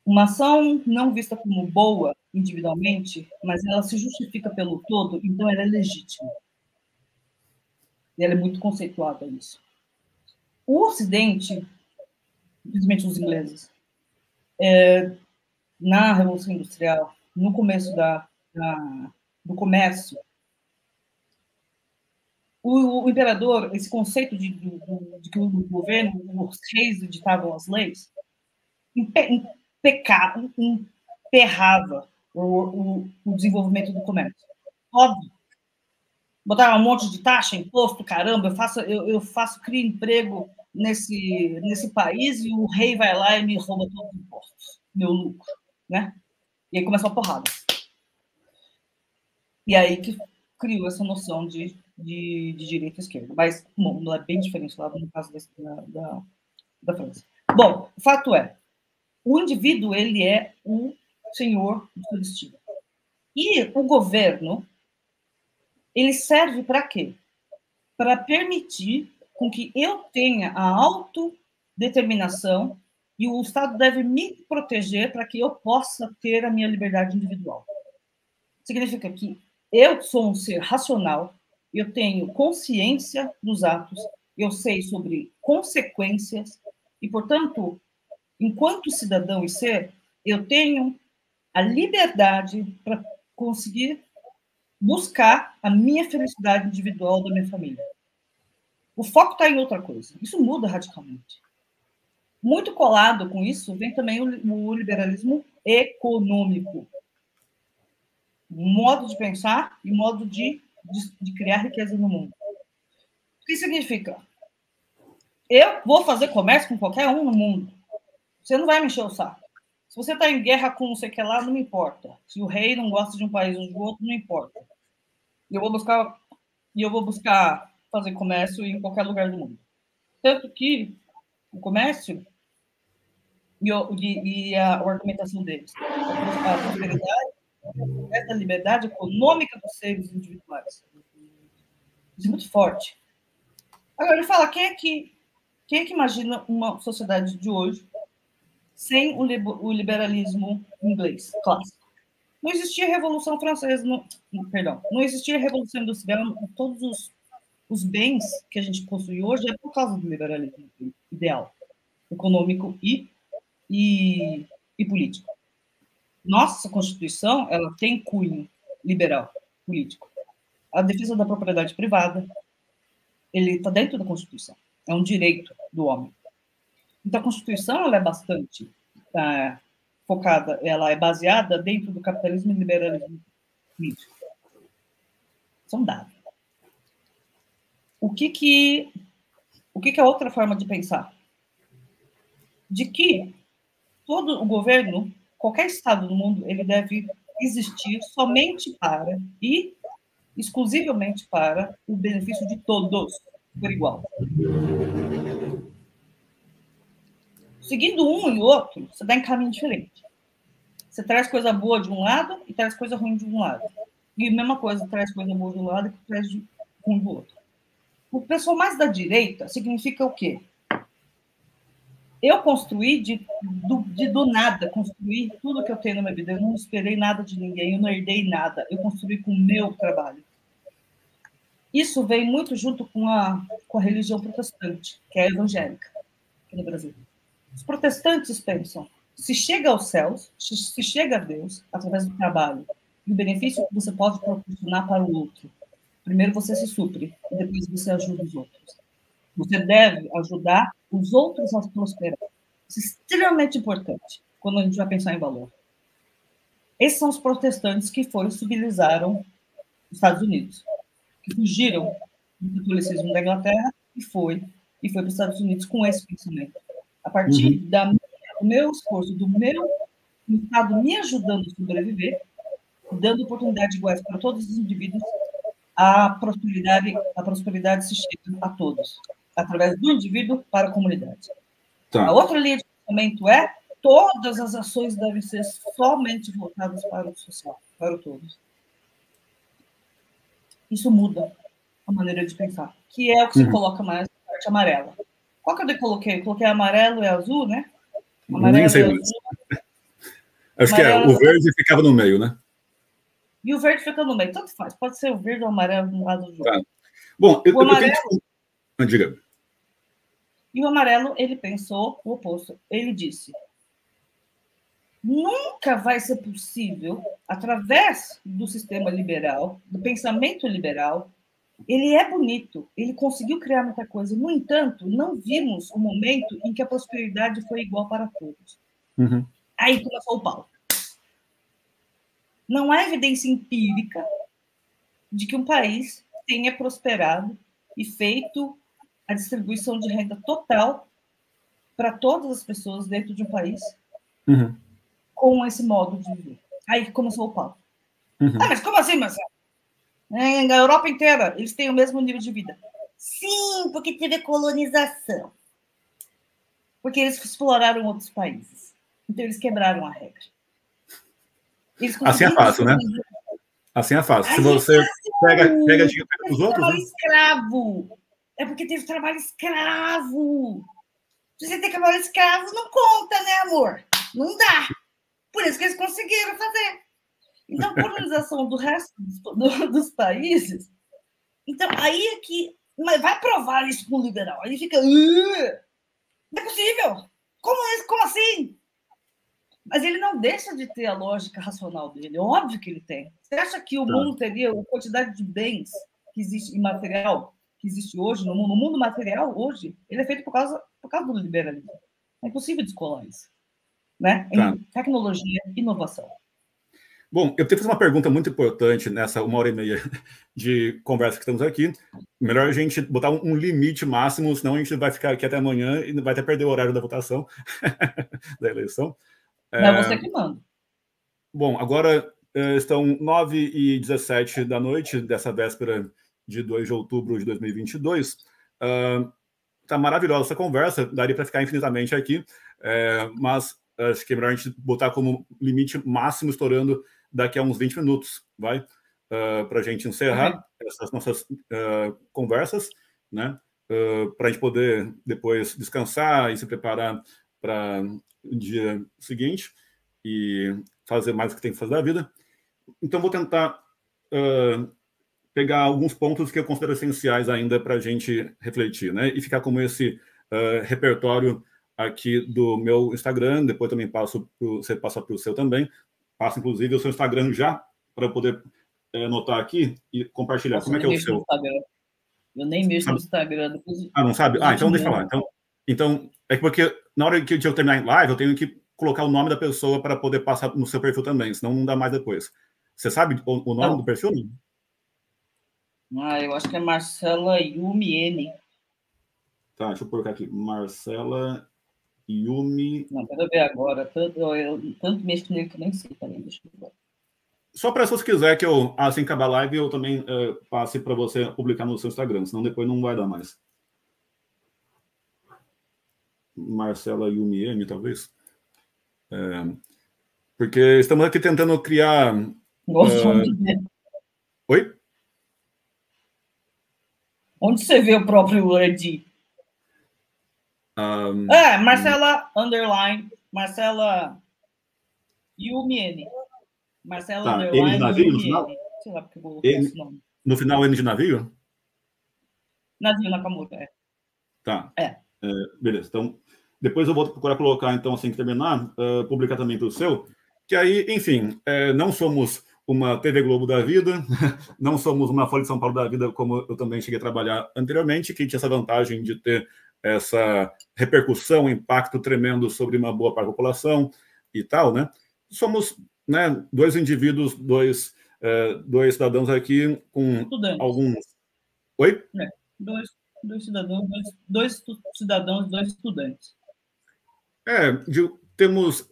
Uma ação não vista como boa individualmente, mas ela se justifica pelo todo, então ela é legítima. E ela é muito conceituada nisso. O Ocidente, principalmente os ingleses, na Revolução Industrial, no começo do comércio, o imperador, esse conceito de que o governo, os reis ditavam as leis, emperrava o desenvolvimento do comércio. Óbvio. Botar um monte de taxa, imposto, caramba, crio emprego nesse país e o rei vai lá e me rouba todos os impostos, meu lucro, né? E aí começa a porrada. E aí que criou essa noção de direita e esquerda. Mas o mundo é bem diferente lá no caso da França. Bom, o fato é, o indivíduo, ele é o senhor do seu destino. E o governo, ele serve para quê? Para permitir com que eu tenha a autodeterminação e o Estado deve me proteger para que eu possa ter a minha liberdade individual. Significa que eu sou um ser racional, eu tenho consciência dos atos, eu sei sobre consequências e, portanto, enquanto cidadão e ser, eu tenho a liberdade para conseguir buscar a minha felicidade individual da minha família. O foco está em outra coisa. Isso muda radicalmente. Muito colado com isso vem também o liberalismo econômico. Modo de pensar e modo de criar riqueza no mundo. O que significa? Eu vou fazer comércio com qualquer um no mundo. Você não vai me encher o saco. Se você está em guerra com não sei o que lá, não me importa. Se o rei não gosta de um país ou do outro, não importa. Eu vou buscar fazer comércio em qualquer lugar do mundo. Tanto que o comércio e a argumentação deles, a prosperidade, essa liberdade econômica dos seres individuais. Isso é muito forte. Agora, ele fala, quem é que imagina uma sociedade de hoje sem o liberalismo inglês clássico? Não existia Revolução Francesa, não existia Revolução Industrial, todos os bens que a gente possui hoje é por causa do liberalismo ideal, econômico e político. Nossa Constituição, ela tem cunho liberal, político. A defesa da propriedade privada, ele está dentro da Constituição. É um direito do homem. Então, a Constituição, ela é bastante focada, ela é baseada dentro do capitalismo e liberalismo político. São dados. O que é outra forma de pensar? De que todo o governo, qualquer estado do mundo, ele deve existir somente para e exclusivamente para o benefício de todos, por igual. Seguindo um e outro, você dá em caminho diferente. Você traz coisa boa de um lado e traz coisa ruim de um lado. E a mesma coisa, traz coisa boa de um lado e traz ruim do outro. O pessoal mais da direita significa o quê? Eu construí do nada, construí tudo que eu tenho na minha vida. Eu não esperei nada de ninguém, eu não herdei nada. Eu construí com o meu trabalho. Isso vem muito junto com a religião protestante, que é a evangélica, aqui no Brasil. Os protestantes pensam, se chega aos céus, se chega a Deus, através do trabalho, e o benefício que você pode proporcionar para o outro. Primeiro você se supre, e depois você ajuda os outros. Você deve ajudar os outros a prosperar. Isso é extremamente importante quando a gente vai pensar em valor. Esses são os protestantes que civilizaram os Estados Unidos, que fugiram do catolicismo da Inglaterra e foi para os Estados Unidos com esse pensamento. A partir do meu esforço, do meu Estado me ajudando a sobreviver, dando oportunidades iguais para todos os indivíduos, a prosperidade se chega a todos, através do indivíduo para a comunidade. Tá. A outra linha de pensamento é todas as ações devem ser somente voltadas para o social, para o todos. Isso muda a maneira de pensar, que é o que se coloca mais na parte amarela. Qual que eu coloquei? Eu coloquei amarelo e azul, né? Amarelo Nem sei mais. Acho que o verde ficava no meio, né? E o verde fica no meio. Tanto faz. Pode ser o verde ou o amarelo no lado do jogo. Tá. Bom, eu tenho... Diga. E o amarelo, ele pensou o oposto. Ele disse, nunca vai ser possível, através do sistema liberal, do pensamento liberal, Ele é bonito, ele conseguiu criar muita coisa. No entanto, não vimos um momento em que a prosperidade foi igual para todos. Uhum. Aí começou o pau. Não há evidência empírica de que um país tenha prosperado e feito a distribuição de renda total para todas as pessoas dentro de um país com esse modo de viver. Aí começou o pau. Ah, mas como assim, Marcelo? Na Europa inteira, eles têm o mesmo nível de vida. Sim, porque teve colonização. Porque eles exploraram outros países. Então, eles quebraram a regra. Assim é fácil, né? Assim é fácil. Se você pega dinheiro dos outros... Trabalho escravo. É porque teve trabalho escravo. Se você tem trabalho escravo, não conta, né, amor? Não dá. Por isso que eles conseguiram fazer. Então, a colonização do resto dos países... Então, aí é que... Mas vai provar isso com o liberal. Aí fica... Não é possível. Como assim? Mas ele não deixa de ter a lógica racional dele. Óbvio que ele tem. Você acha que o mundo teria a quantidade de bens que existe em material que existe hoje no mundo? O mundo material, hoje, ele é feito por causa do liberalismo. É impossível descolar isso. Né? Em tecnologia e inovação. Bom, eu tenho que fazer uma pergunta muito importante nessa 1h30 de conversa que estamos aqui. Melhor a gente botar um limite máximo, senão a gente vai ficar aqui até amanhã e vai até perder o horário da votação da eleição. É você que manda. Bom, agora estão 9h17 da noite, dessa véspera de 2 de outubro de 2022. Está maravilhosa essa conversa, daria para ficar infinitamente aqui, mas acho que é melhor a gente botar como limite máximo, estourando daqui a uns 20 minutos, vai? Para a gente encerrar essas nossas conversas, né? Para a gente poder depois descansar e se preparar para o dia seguinte e fazer mais o que tem que fazer da vida. Então, vou tentar pegar alguns pontos que eu considero essenciais ainda para a gente refletir, né? E ficar como esse repertório aqui do meu Instagram. Depois também você passa para o seu também. Passa, inclusive, o seu Instagram já, para eu poder anotar aqui e compartilhar. Como é que é o seu? Eu nem mexo no Instagram. Não sabe? Então deixa eu falar. Então, é porque na hora que eu terminar a live, eu tenho que colocar o nome da pessoa para poder passar no seu perfil também, senão não dá mais depois. Você sabe o nome do perfil? Eu acho que é Marcela Yumi N. Tá, deixa eu colocar aqui. Marcela Yumi... Não, quero ver agora. Tanto mexo nele que eu nem sei. Peraí, deixa eu ver. Só para se você quiser que eu, assim que acabar a live, eu também passe para você publicar no seu Instagram, senão depois não vai dar mais. Marcela Yumi M, talvez. Porque estamos aqui tentando criar... Oi? Onde você vê o próprio Edi? Marcela underline, Marcela Yumi N. Marcela underline N de navio, Yumi N. Sei lá porque eu coloquei esse nome. No final, N de navio? Navio Nakamura, Tá. Beleza. Então, depois eu vou procurar colocar, então, assim que terminar, publicar também para o seu, que aí, enfim, não somos uma TV Globo da vida, não somos uma Folha de São Paulo da vida, como eu também cheguei a trabalhar anteriormente, que tinha essa vantagem de ter essa repercussão, impacto tremendo sobre uma boa parte da população e tal, né? Somos, né, dois indivíduos, dois cidadãos aqui com estudantes. Alguns... Oi? Dois cidadãos, dois estudantes. Temos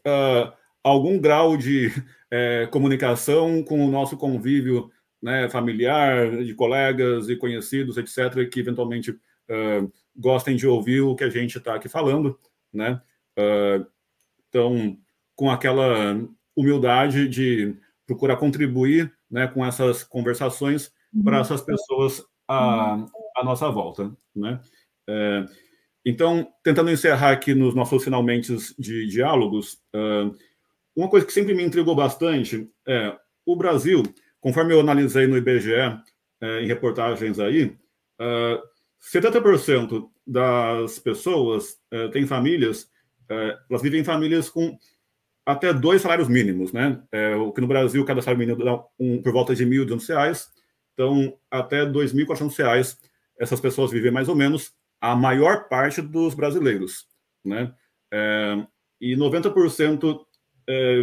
algum grau de comunicação com o nosso convívio, né, familiar, de colegas e conhecidos, etc., que eventualmente gostem de ouvir o que a gente está aqui falando, né? Então, com aquela humildade de procurar contribuir, né, com essas conversações para essas pessoas à nossa volta, né? Então, tentando encerrar aqui nos nossos finalmente de diálogos, uma coisa que sempre me intrigou bastante é o Brasil, conforme eu analisei no IBGE, em reportagens aí, 70% das pessoas têm famílias, elas vivem em famílias com até 2 salários mínimos, né? O que no Brasil, cada salário mínimo dá por volta de R$ 1.200, Então, até R$ 2.400, essas pessoas vivem mais ou menos a maior parte dos brasileiros, né? E 90%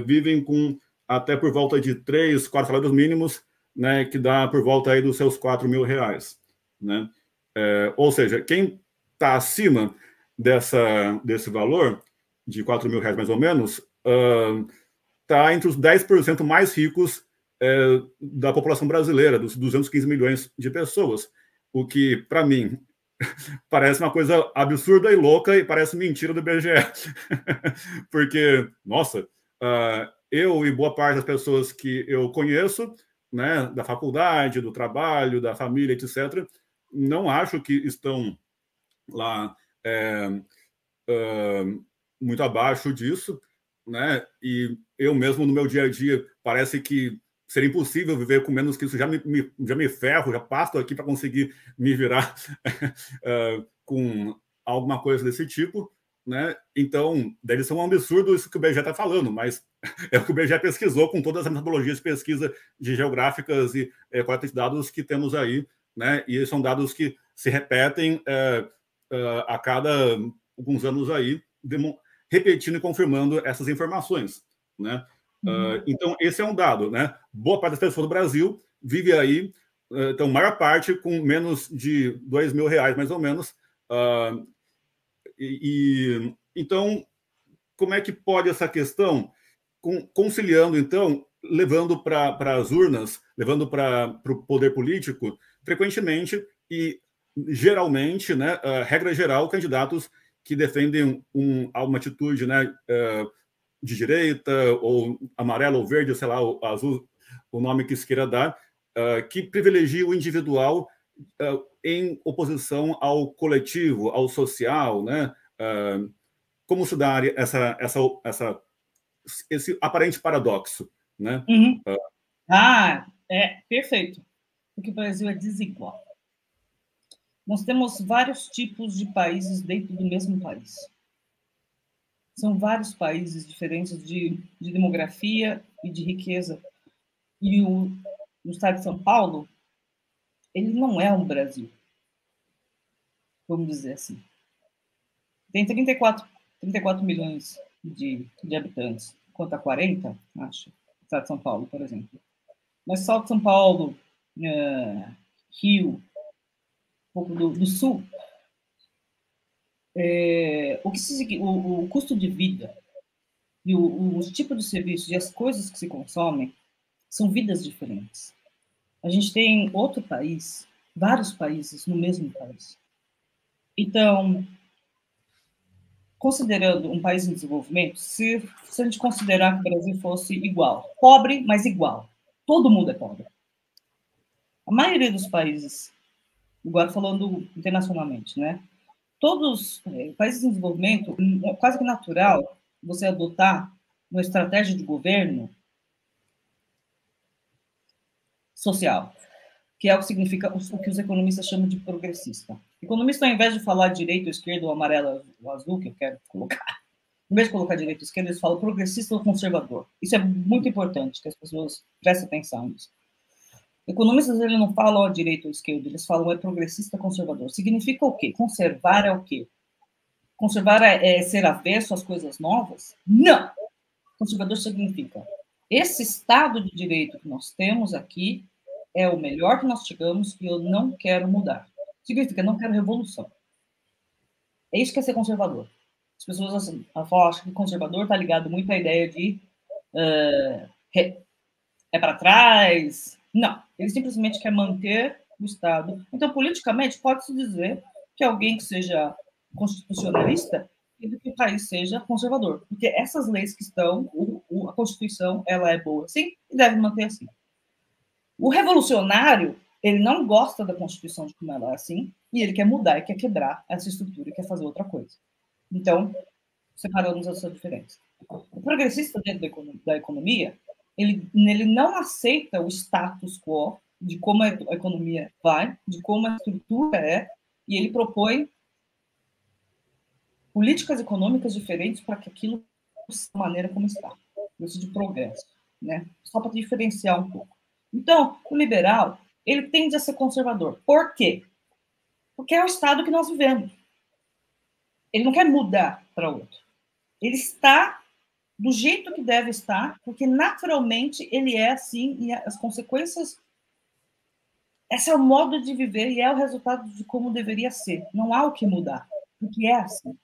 vivem com até por volta de 3, 4 salários mínimos, né, que dá por volta aí dos seus R$ 4.000, né? Ou seja, quem está acima desse valor, de R$ 4.000 mais ou menos, está entre os 10% mais ricos da população brasileira, dos 215 milhões de pessoas, o que, para mim, parece uma coisa absurda e louca e parece mentira do IBGE. Porque, nossa, eu e boa parte das pessoas que eu conheço, né, da faculdade, do trabalho, da família, etc., não acho que estão lá muito abaixo disso, né? E eu mesmo, no meu dia a dia, parece que seria impossível viver com menos que isso. Já me ferro, já passo aqui para conseguir me virar com alguma coisa desse tipo, né? Então, deve ser um absurdo isso que o IBGE está falando, mas é o que o IBGE pesquisou com todas as metodologias de pesquisa de geográficas e coleta de dados que temos aí, né? E são dados que se repetem a cada alguns anos aí, repetindo e confirmando essas informações, né? Então, esse é um dado, né? Boa parte das pessoas do Brasil vive aí, então, maior parte com menos de R$ 2.000, mais ou menos. Então, como é que pode essa questão, conciliando, então, levando para as urnas, levando para o poder político, frequentemente e geralmente, né, regra geral, candidatos que defendem uma atitude, né, de direita, ou amarelo ou verde, sei lá, o azul, o nome que se queira dar, que privilegia o individual em oposição ao coletivo, ao social, né? Como se dá esse aparente paradoxo, né? Uhum. Perfeito. Porque o Brasil é desigual. Nós temos vários tipos de países dentro do mesmo país. São vários países diferentes de demografia e de riqueza. E o estado de São Paulo, ele não é um Brasil, vamos dizer assim. Tem 34 milhões de habitantes, conta 40, acho, o estado de São Paulo, por exemplo. Mas só São Paulo, Rio, um pouco do Sul, o custo de vida e os tipos de serviços e as coisas que se consomem são vidas diferentes. A gente tem outro país, vários países no mesmo país. Então, considerando um país em desenvolvimento, se a gente considerar que o Brasil fosse igual, pobre, mas igual, todo mundo é pobre. A maioria dos países, agora falando internacionalmente, né? Todos os países em desenvolvimento, é quase que natural você adotar uma estratégia de governo social, que é o que significa o que os economistas chamam de progressista. Economista, ao invés de falar direita ou esquerda, ou amarelo ou azul, que eu quero colocar, em vez de colocar direita ou esquerda, eles falam progressista ou conservador. Isso é muito importante, que as pessoas prestem atenção nisso. Economistas, eles não falam direita ou esquerda, eles falam progressista conservador. Significa o quê? Conservar é o quê? Conservar é ser avesso às coisas novas? Não! Conservador significa esse Estado de Direito que nós temos aqui é o melhor que nós chegamos e eu não quero mudar. Significa, não quero revolução. É isso que é ser conservador. As pessoas assim, acham que conservador está ligado muito à ideia de é para trás. Não, ele simplesmente quer manter o Estado. Então, politicamente, pode-se dizer que alguém que seja constitucionalista e que o país seja conservador. Porque essas leis que estão, a Constituição, ela é boa sim e deve manter assim. O revolucionário, ele não gosta da Constituição de como ela é assim, e ele quer mudar, e quer quebrar essa estrutura, e quer fazer outra coisa. Então, separamos essa diferença. O progressista dentro da economia, ele não aceita o status quo de como a economia vai, de como a estrutura é, e ele propõe políticas econômicas diferentes para que aquilo seja da maneira como está. Isso de progresso, né? Só para diferenciar um pouco. Então, o liberal, ele tende a ser conservador. Por quê? Porque é o estado que nós vivemos. Ele não quer mudar para outro. Ele está do jeito que deve estar, porque naturalmente ele é assim, e as consequências. Esse é o modo de viver e é o resultado de como deveria ser. Não há o que mudar, porque é assim.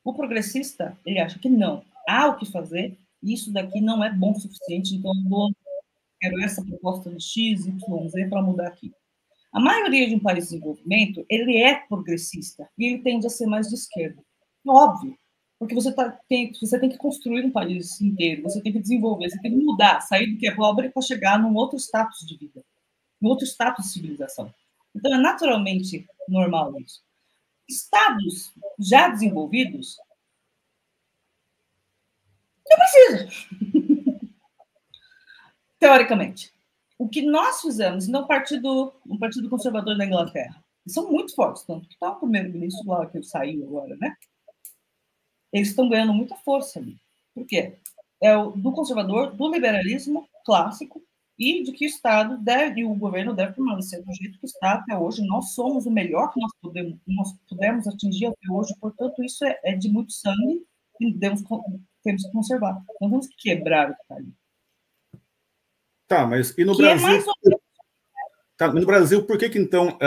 O progressista, ele acha que não, há o que fazer, e isso daqui não é bom o suficiente, então eu quero essa proposta de X, Y, Z para mudar aqui. A maioria de um país de desenvolvimento, ele é progressista, e ele tende a ser mais de esquerda. Óbvio, porque você tem que construir um país inteiro, você tem que desenvolver, você tem que mudar, sair do que é pobre para chegar num outro status de vida, num outro status de civilização. Então, é naturalmente normal isso. Estados já desenvolvidos não precisa, teoricamente. O que nós fizemos no Partido Conservador da Inglaterra, são muito fortes, tanto que está o primeiro-ministro lá, que saiu agora, né? Eles estão ganhando muita força ali. Por quê? É o do conservador, do liberalismo clássico, e de que o Estado deve, e o governo deve permanecer do jeito que está até hoje. Nós somos o melhor que nós pudemos atingir até hoje, portanto, isso é de muito sangue e temos que conservar. Não temos que quebrar o que está ali. Tá, mas e no que Brasil? É mais ou menos... Tá, no Brasil, por que então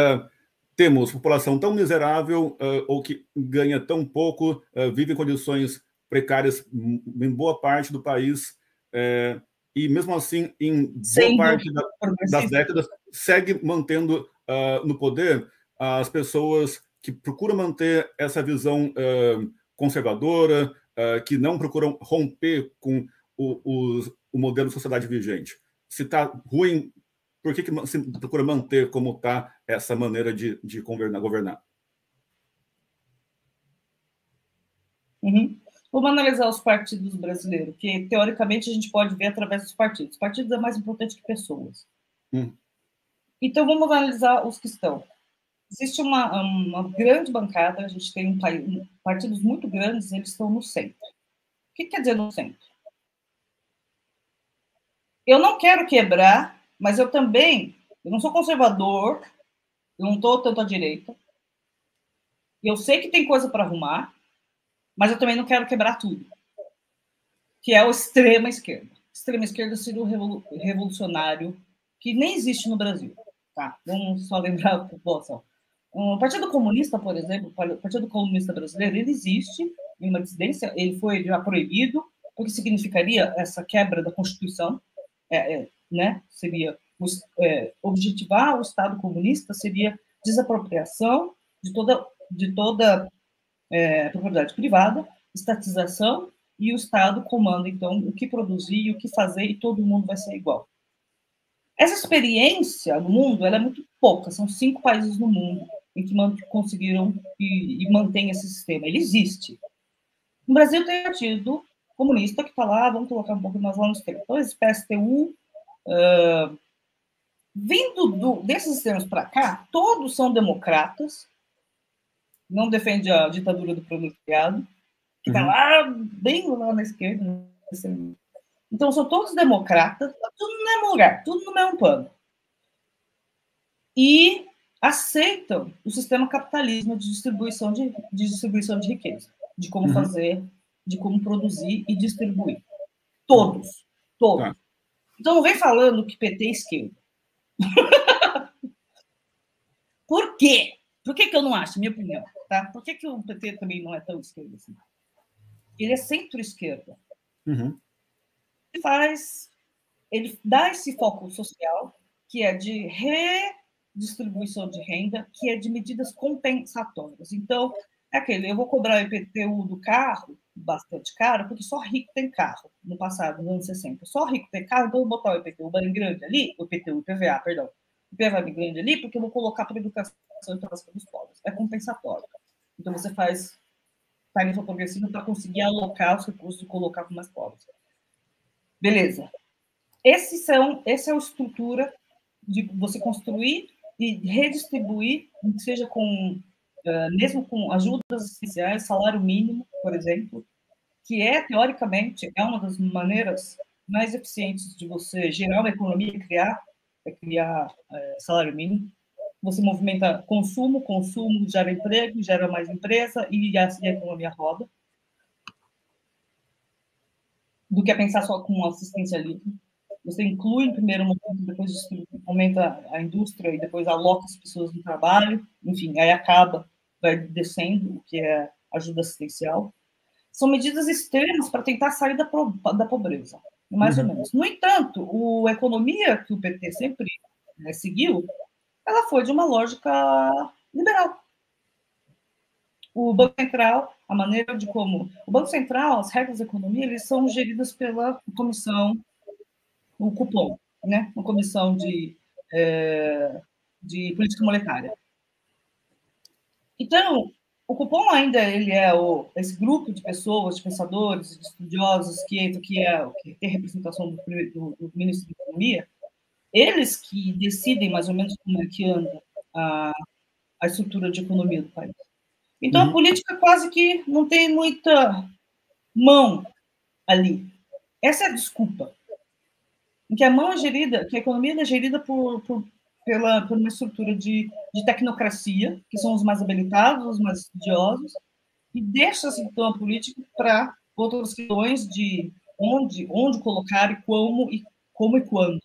temos população tão miserável ou que ganha tão pouco, vive em condições precárias em boa parte do país, e mesmo assim, em boa parte das décadas, segue mantendo no poder as pessoas que procuram manter essa visão conservadora, que não procuram romper com o modelo de sociedade vigente. Se está ruim, por que se procura manter como está essa maneira de governar? Uhum. Vamos analisar os partidos brasileiros, que teoricamente a gente pode ver através dos partidos. Partidos é mais importante que pessoas. Então vamos analisar os que estão. Existe uma grande bancada, a gente tem partidos muito grandes, eles estão no centro. O que quer dizer no centro? Eu não quero quebrar, mas eu não sou conservador, eu não estou tanto à direita. Eu sei que tem coisa para arrumar, mas eu também não quero quebrar tudo, que é o extrema esquerda. Extrema esquerda seria o revolucionário, que nem existe no Brasil. Tá? Vamos só lembrar a população. O Partido Comunista, por exemplo, o Partido Comunista Brasileiro, ele existe em uma dissidência, ele foi já proibido, o que significaria essa quebra da Constituição, né? Seria objetivar o Estado comunista, seria desapropriação de toda propriedade privada, estatização, e o Estado comanda, então, o que produzir e o que fazer, e todo mundo vai ser igual. Essa experiência no mundo ela é muito pouca, são 5 países no mundo em que conseguiram e mantém esse sistema. Ele existe. No Brasil tem o Partido Comunista que está lá, vamos colocar um pouco mais lá no sistema. Então, esse PSTU, vindo desses sistemas para cá, todos são democratas, não defende a ditadura do proletariado, que está lá, bem lá na esquerda. Então, são todos democratas, tudo no mesmo lugar, tudo no mesmo pano. E aceitam o sistema capitalismo de distribuição de riqueza, de como fazer, de como produzir e distribuir. Todos. Então, não vem falando que PT é esquerda. Por quê? Por que eu não acho? Minha opinião. Tá? Por que o PT também não é tão esquerda assim? Ele é centro-esquerda. Ele dá esse foco social, que é de redistribuição de renda, que é de medidas compensatórias. Então, eu vou cobrar o IPTU do carro bastante caro, porque só rico tem carro, no passado, nos anos 60. Só rico tem carro, então eu vou botar o IPTU bem grande ali, o IPVA, perdão, o IPVA bem grande ali, porque eu vou colocar para a educação e para os pobres. É compensatório. Então, você faz tarifa progressiva para conseguir alocar os recursos e colocar para mais pobres. Beleza. Essa é a estrutura de você construir e redistribuir, seja mesmo com ajudas especiais, salário mínimo, por exemplo, que teoricamente, uma das maneiras mais eficientes de você gerar uma economia e criar é criar salário mínimo. Você movimenta consumo, consumo gera emprego, gera mais empresa e a economia roda. Do que pensar só com assistencialismo. Você inclui em primeiro momento, depois aumenta a indústria e depois aloca as pessoas no trabalho, enfim, aí vai descendo, o que é ajuda assistencial. São medidas extremas para tentar sair da pobreza, mais ou menos. No entanto, a economia que o PT sempre seguiu, ela foi de uma lógica liberal. O Banco Central, a maneira de como... O Banco Central, as regras da economia, eles são geridas pela comissão, o cupom, né? Uma comissão de política monetária. Então, o cupom ainda ele é esse grupo de pessoas, de pensadores, de estudiosos que tem representação do ministro da Economia, eles que decidem mais ou menos como é que anda a estrutura de economia do país. Então, a política quase que não tem muita mão ali. Essa é a desculpa. Em que a mão é gerida, que a economia é gerida por uma estrutura de tecnocracia, que são os mais habilitados, os mais estudiosos, e deixa-se, então, a política para outras questões de onde colocar e como e quando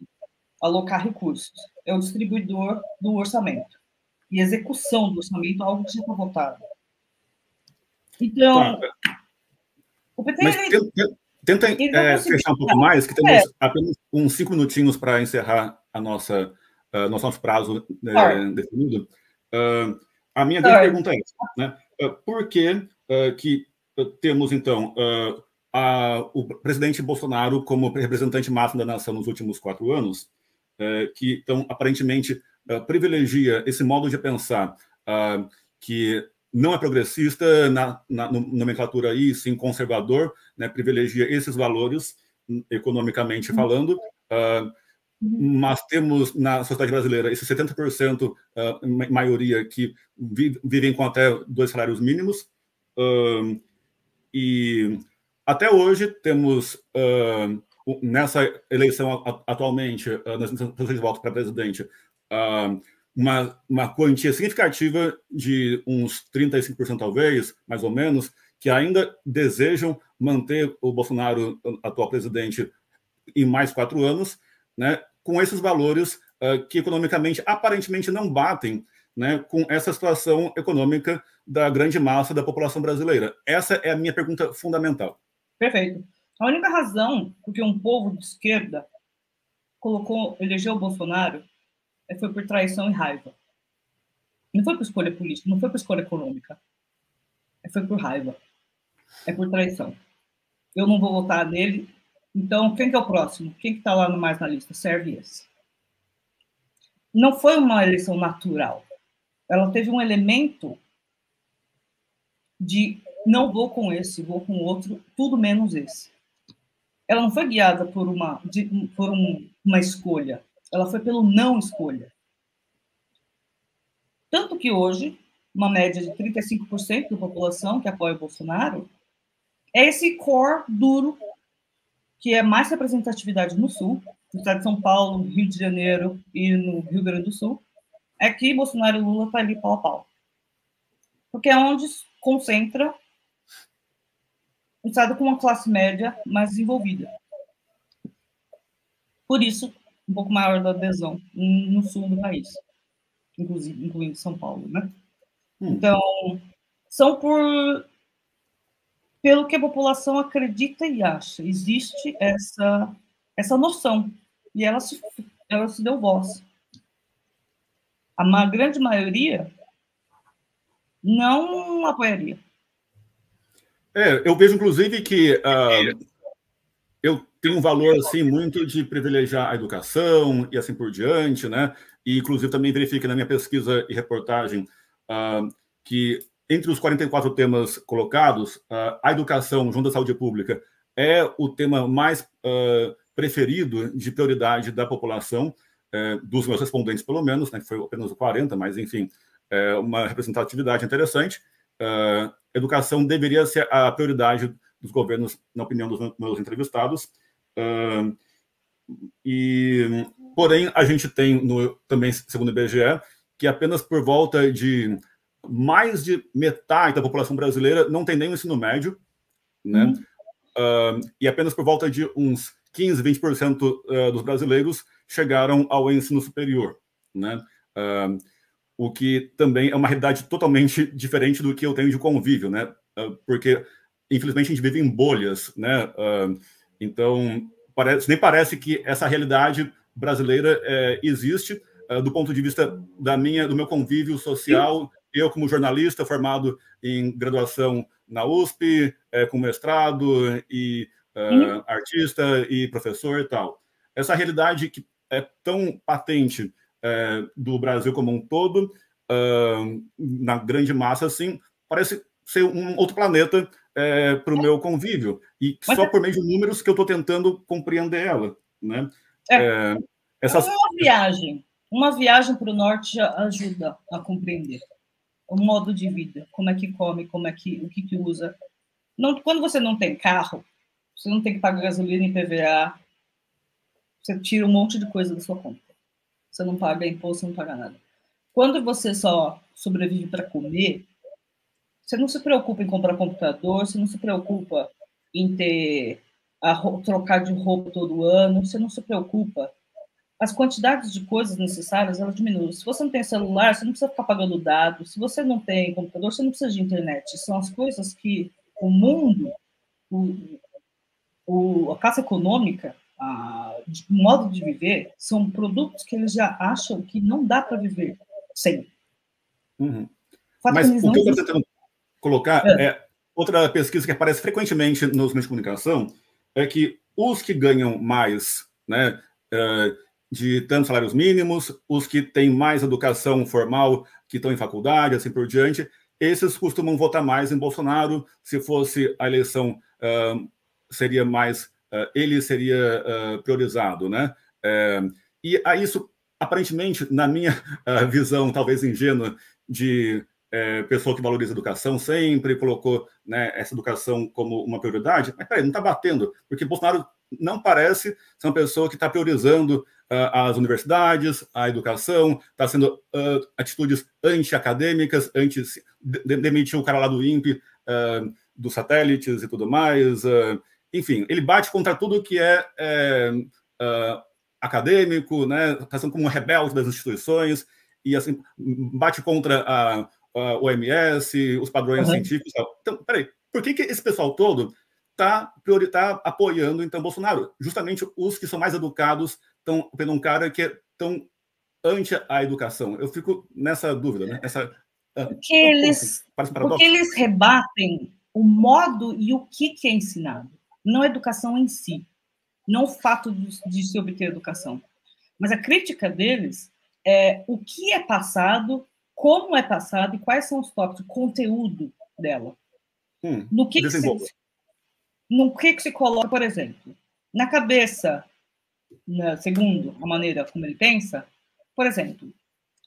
alocar recursos. É o distribuidor do orçamento. E execução do orçamento é algo que já está votado. Então, o PT... Mas tenta fechar um pouco mais, que temos apenas uns 5 minutinhos para encerrar nosso prazo definido. A minha grande pergunta é essa, né? Por que temos, então, o presidente Bolsonaro como representante máximo da nação nos últimos 4 anos, que, então, aparentemente, privilegia esse modo de pensar que não é progressista na nomenclatura aí, sim conservador, né, privilegia esses valores, economicamente falando, mas temos na sociedade brasileira esse 70%, maioria, que vivem com até 2 salários mínimos, e até hoje temos, nessa eleição atualmente, nas eleições de voto para presidente, uma quantia significativa de uns 35%, talvez, mais ou menos, que ainda desejam manter o Bolsonaro, atual presidente, em mais 4 anos, né, com esses valores que economicamente, aparentemente, não batem, né, com essa situação econômica da grande massa da população brasileira. Essa é a minha pergunta fundamental. Perfeito. A única razão porque um povo de esquerda elegeu o Bolsonaro foi por traição e raiva. Não foi por escolha política, não foi por escolha econômica. Foi por raiva. É por traição. Eu não vou votar nele, então quem que é o próximo? Quem que está lá mais na lista? Serve esse. Não foi uma eleição natural. Ela teve um elemento de não vou com esse, vou com outro, tudo menos esse. Ela não foi guiada por uma escolha. Ela foi pelo não escolha. Tanto que hoje, uma média de 35% da população que apoia o Bolsonaro é esse core duro, que é mais representatividade no Sul, no estado de São Paulo, no Rio de Janeiro e no Rio Grande do Sul, é que Bolsonaro e Lula estão ali pau a pau. Porque é onde concentra um estado com uma classe média mais desenvolvida. Por isso, um pouco maior da adesão no sul do país, inclusive incluindo São Paulo, né? Então, são pelo que a população acredita e acha. Existe essa noção, e ela se deu voz. A grande maioria não apoiaria. Eu vejo, inclusive, que eu tenho um valor assim muito de privilegiar a educação e assim por diante, né? E, inclusive, também verifiquei na minha pesquisa e reportagem que entre os 44 temas colocados, a educação junto à saúde pública é o tema mais preferido de prioridade da população, dos meus respondentes, pelo menos, né? Foi apenas o 40, mas, enfim, uma representatividade interessante. Educação deveria ser a prioridade dos governos, na opinião dos meus entrevistados. E Porém, a gente tem, também, segundo o IBGE, que apenas por volta de mais de metade da população brasileira não tem nem o ensino médio, né? E apenas por volta de uns 15, 20% dos brasileiros chegaram ao ensino superior, né? O que também é uma realidade totalmente diferente do que eu tenho de convívio, né? Porque, infelizmente, a gente vive em bolhas, né? Então, nem parece que essa realidade brasileira existe do ponto de vista do meu convívio social. Eu, como jornalista formado em graduação na USP, com mestrado e artista e professor e tal. Essa realidade que é tão patente do Brasil como um todo, na grande massa, assim, parece ser um outro planeta para o meu convívio. E só por meio de números que eu estou tentando compreender ela, né? Uma viagem para o norte ajuda a compreender o modo de vida, como é que come, o que usa. Não, quando você não tem carro, você não tem que pagar gasolina e PVA, você tira um monte de coisa da sua conta. Você não paga imposto, você não paga nada. Quando você só sobrevive para comer, você não se preocupa em comprar computador, você não se preocupa em trocar de roupa todo ano, você não se preocupa. As quantidades de coisas necessárias, elas diminuem. Se você não tem celular, você não precisa ficar pagando dados. Se você não tem computador, você não precisa de internet. São as coisas que o mundo, a classe econômica, o modo de viver, são produtos que eles já acham que não dá para viver sem. Mas o que eu estou tentando colocar outra pesquisa que aparece frequentemente nos meios de comunicação é que os que ganham mais, né, de tantos salários mínimos, os que têm mais educação formal, que estão em faculdade, assim por diante, esses costumam votar mais em Bolsonaro. Se fosse a eleição, seria mais, ele seria priorizado, né? E a isso, aparentemente, na minha visão, talvez ingênua, de pessoa que valoriza a educação sempre, colocou, né, essa educação como uma prioridade, mas peraí, não está batendo, porque Bolsonaro não parece ser uma pessoa que está priorizando as universidades, a educação, está sendo atitudes anti-acadêmicas, demitiu o cara lá do INPE, dos satélites e tudo mais. Enfim, ele bate contra tudo que é acadêmico, né? Está sendo como um rebelde das instituições, e assim, bate contra a OMS, os padrões científicos. Então, peraí, por que esse pessoal todo está apoiando, então, Bolsonaro? Justamente os que são mais educados estão vendo um cara que é tão anti a educação. Eu fico nessa dúvida, né? Porque eles rebatem o modo e o que é ensinado, não a educação em si, não o fato de se obter educação. Mas a crítica deles é o que é passado, como é passado e quais são os tópicos, o conteúdo dela. No que se coloca, por exemplo, na cabeça, segundo a maneira como ele pensa, por exemplo,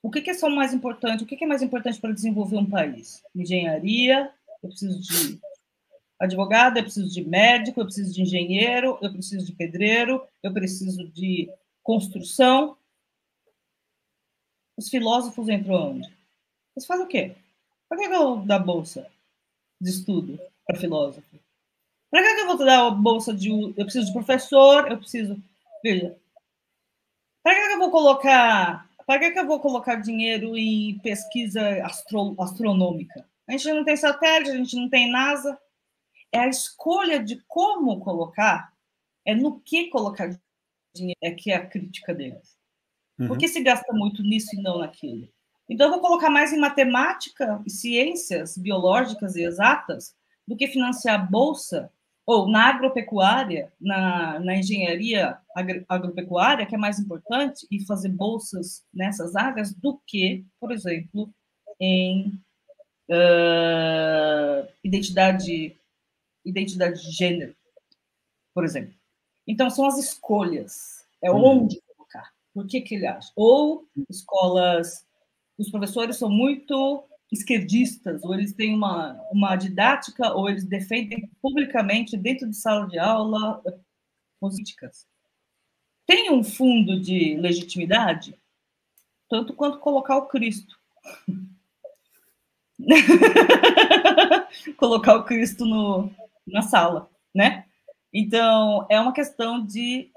o que é mais importante? O que é mais importante para desenvolver um país? Engenharia, eu preciso de advogado, eu preciso de médico, eu preciso de engenheiro, eu preciso de pedreiro, eu preciso de construção. Os filósofos entram onde? Eles fazem o quê? Para que eu dar bolsa de estudo para filósofo? Para que eu vou dar a bolsa de... Eu preciso de professor, eu preciso... Veja, para que eu vou colocar... Para que eu vou colocar dinheiro em pesquisa astronômica? A gente não tem satélite, a gente não tem NASA. É a escolha de como colocar, é no que colocar dinheiro, é que é a crítica deles. Por que se gasta muito nisso e não naquilo? Então, eu vou colocar mais em matemática e ciências biológicas e exatas do que financiar a bolsa, ou na agropecuária, na engenharia agropecuária, que é mais importante, e fazer bolsas nessas áreas, do que, por exemplo, em identidade de gênero, por exemplo. Então, são as escolhas. É onde colocar. Por que ele acha? Ou escolas... Os professores são muito esquerdistas, ou eles têm uma didática, ou eles defendem publicamente, dentro de sala de aula, políticas. tem um fundo de legitimidade, tanto quanto colocar o Cristo. Colocar o Cristo na sala, né? Então, é uma questão de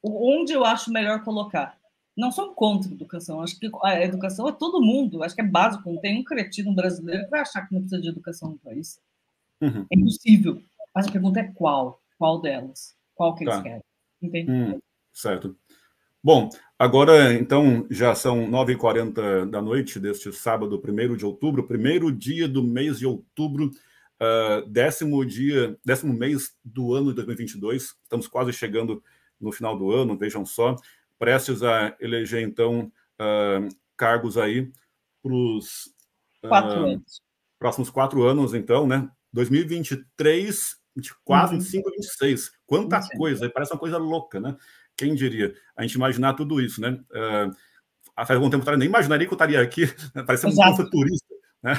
onde eu acho melhor colocar. Não sou contra a educação, acho que a educação é todo mundo, acho que é básico, não tem um cretino brasileiro que vai achar que não precisa de educação no país. Uhum. É impossível. Mas a pergunta é qual delas? Qual que eles Tá. querem? Entende? Certo. Bom, agora, então, já são 9h40 da noite deste sábado, 1º de outubro, primeiro dia do mês de outubro, 10º mês do ano de 2022. Estamos quase chegando no final do ano, vejam só, prestes a eleger, então, cargos aí para os 4 anos. próximos 4 anos, então, né? 2023, 24, 25, 26. Quanta coisa, parece uma coisa louca, né? Quem diria? A gente imaginar tudo isso, né? Faz algum tempo atrás, nem imaginaria que eu estaria aqui, né? Parecendo um futurista. Né?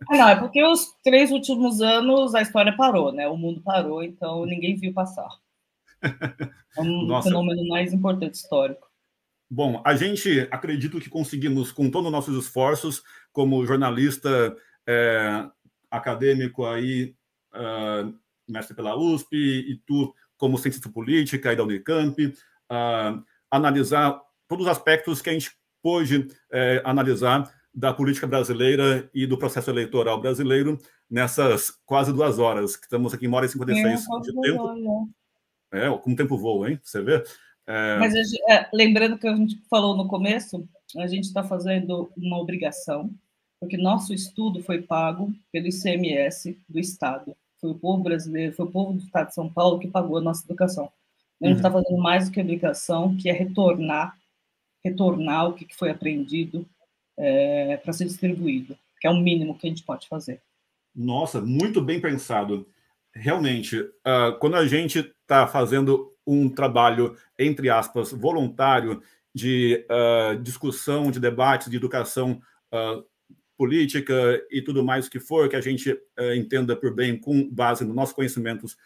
Não, é porque os 3 últimos anos a história parou, né? O mundo parou, então ninguém viu passar. É um fenômeno mais importante histórico. Bom, a gente acredito que conseguimos, com todos os nossos esforços, como jornalista acadêmico aí, mestre pela USP, e tu como cientista política aí da Unicamp, analisar todos os aspectos que a gente pôde analisar da política brasileira e do processo eleitoral brasileiro nessas quase 2 horas, que estamos aqui em 1h56 de tempo. Como o tempo voa, hein? Você vê? Mas lembrando que a gente falou no começo, a gente está fazendo uma obrigação, porque nosso estudo foi pago pelo ICMS do Estado. Foi o povo brasileiro, foi o povo do Estado de São Paulo que pagou a nossa educação. A gente está fazendo mais do que obrigação, que é retornar o que foi aprendido para ser distribuído, que é o mínimo que a gente pode fazer. Nossa, muito bem pensado. Realmente, quando a gente está fazendo um trabalho, entre aspas, voluntário de discussão, de debate, de educação política e tudo mais que for, que a gente entenda por bem com base nos nossos conhecimentos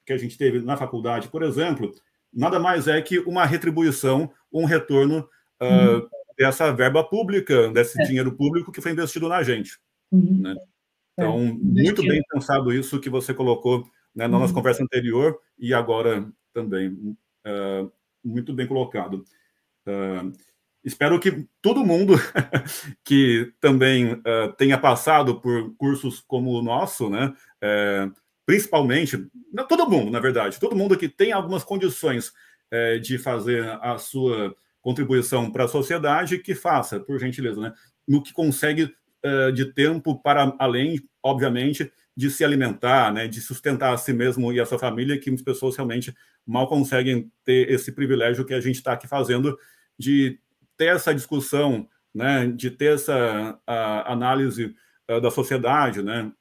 que a gente teve na faculdade, por exemplo, nada mais é que uma retribuição, um retorno dessa verba pública, desse dinheiro público que foi investido na gente. Né? Então, muito bem pensado isso que você colocou, né, na nossa conversa anterior e agora também. Muito bem colocado. Espero que todo mundo que também tenha passado por cursos como o nosso, né, principalmente, todo mundo, na verdade, todo mundo que tem algumas condições de fazer a sua contribuição para a sociedade, que faça, por gentileza, né, no que consegue de tempo para além, obviamente, de se alimentar, né, de sustentar a si mesmo e a sua família, que muitas pessoas realmente mal conseguem ter esse privilégio que a gente está aqui fazendo, de ter essa discussão, né, de ter essa análise da sociedade, né?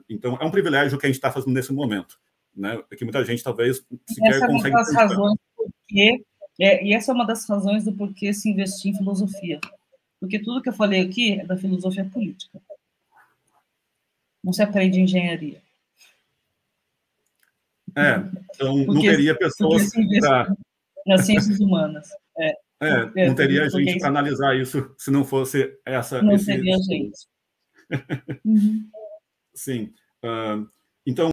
Então, é um privilégio que a gente está fazendo nesse momento, né? Que muita gente talvez sequer consegue pensar. E essa é uma das razões do porquê se investir em filosofia. Porque tudo que eu falei aqui é da filosofia política. Não se aprende engenharia. Então não teria pessoas nas ciências humanas. Não teria gente para analisar isso se não fosse essa. Não teria gente. Sim. Então,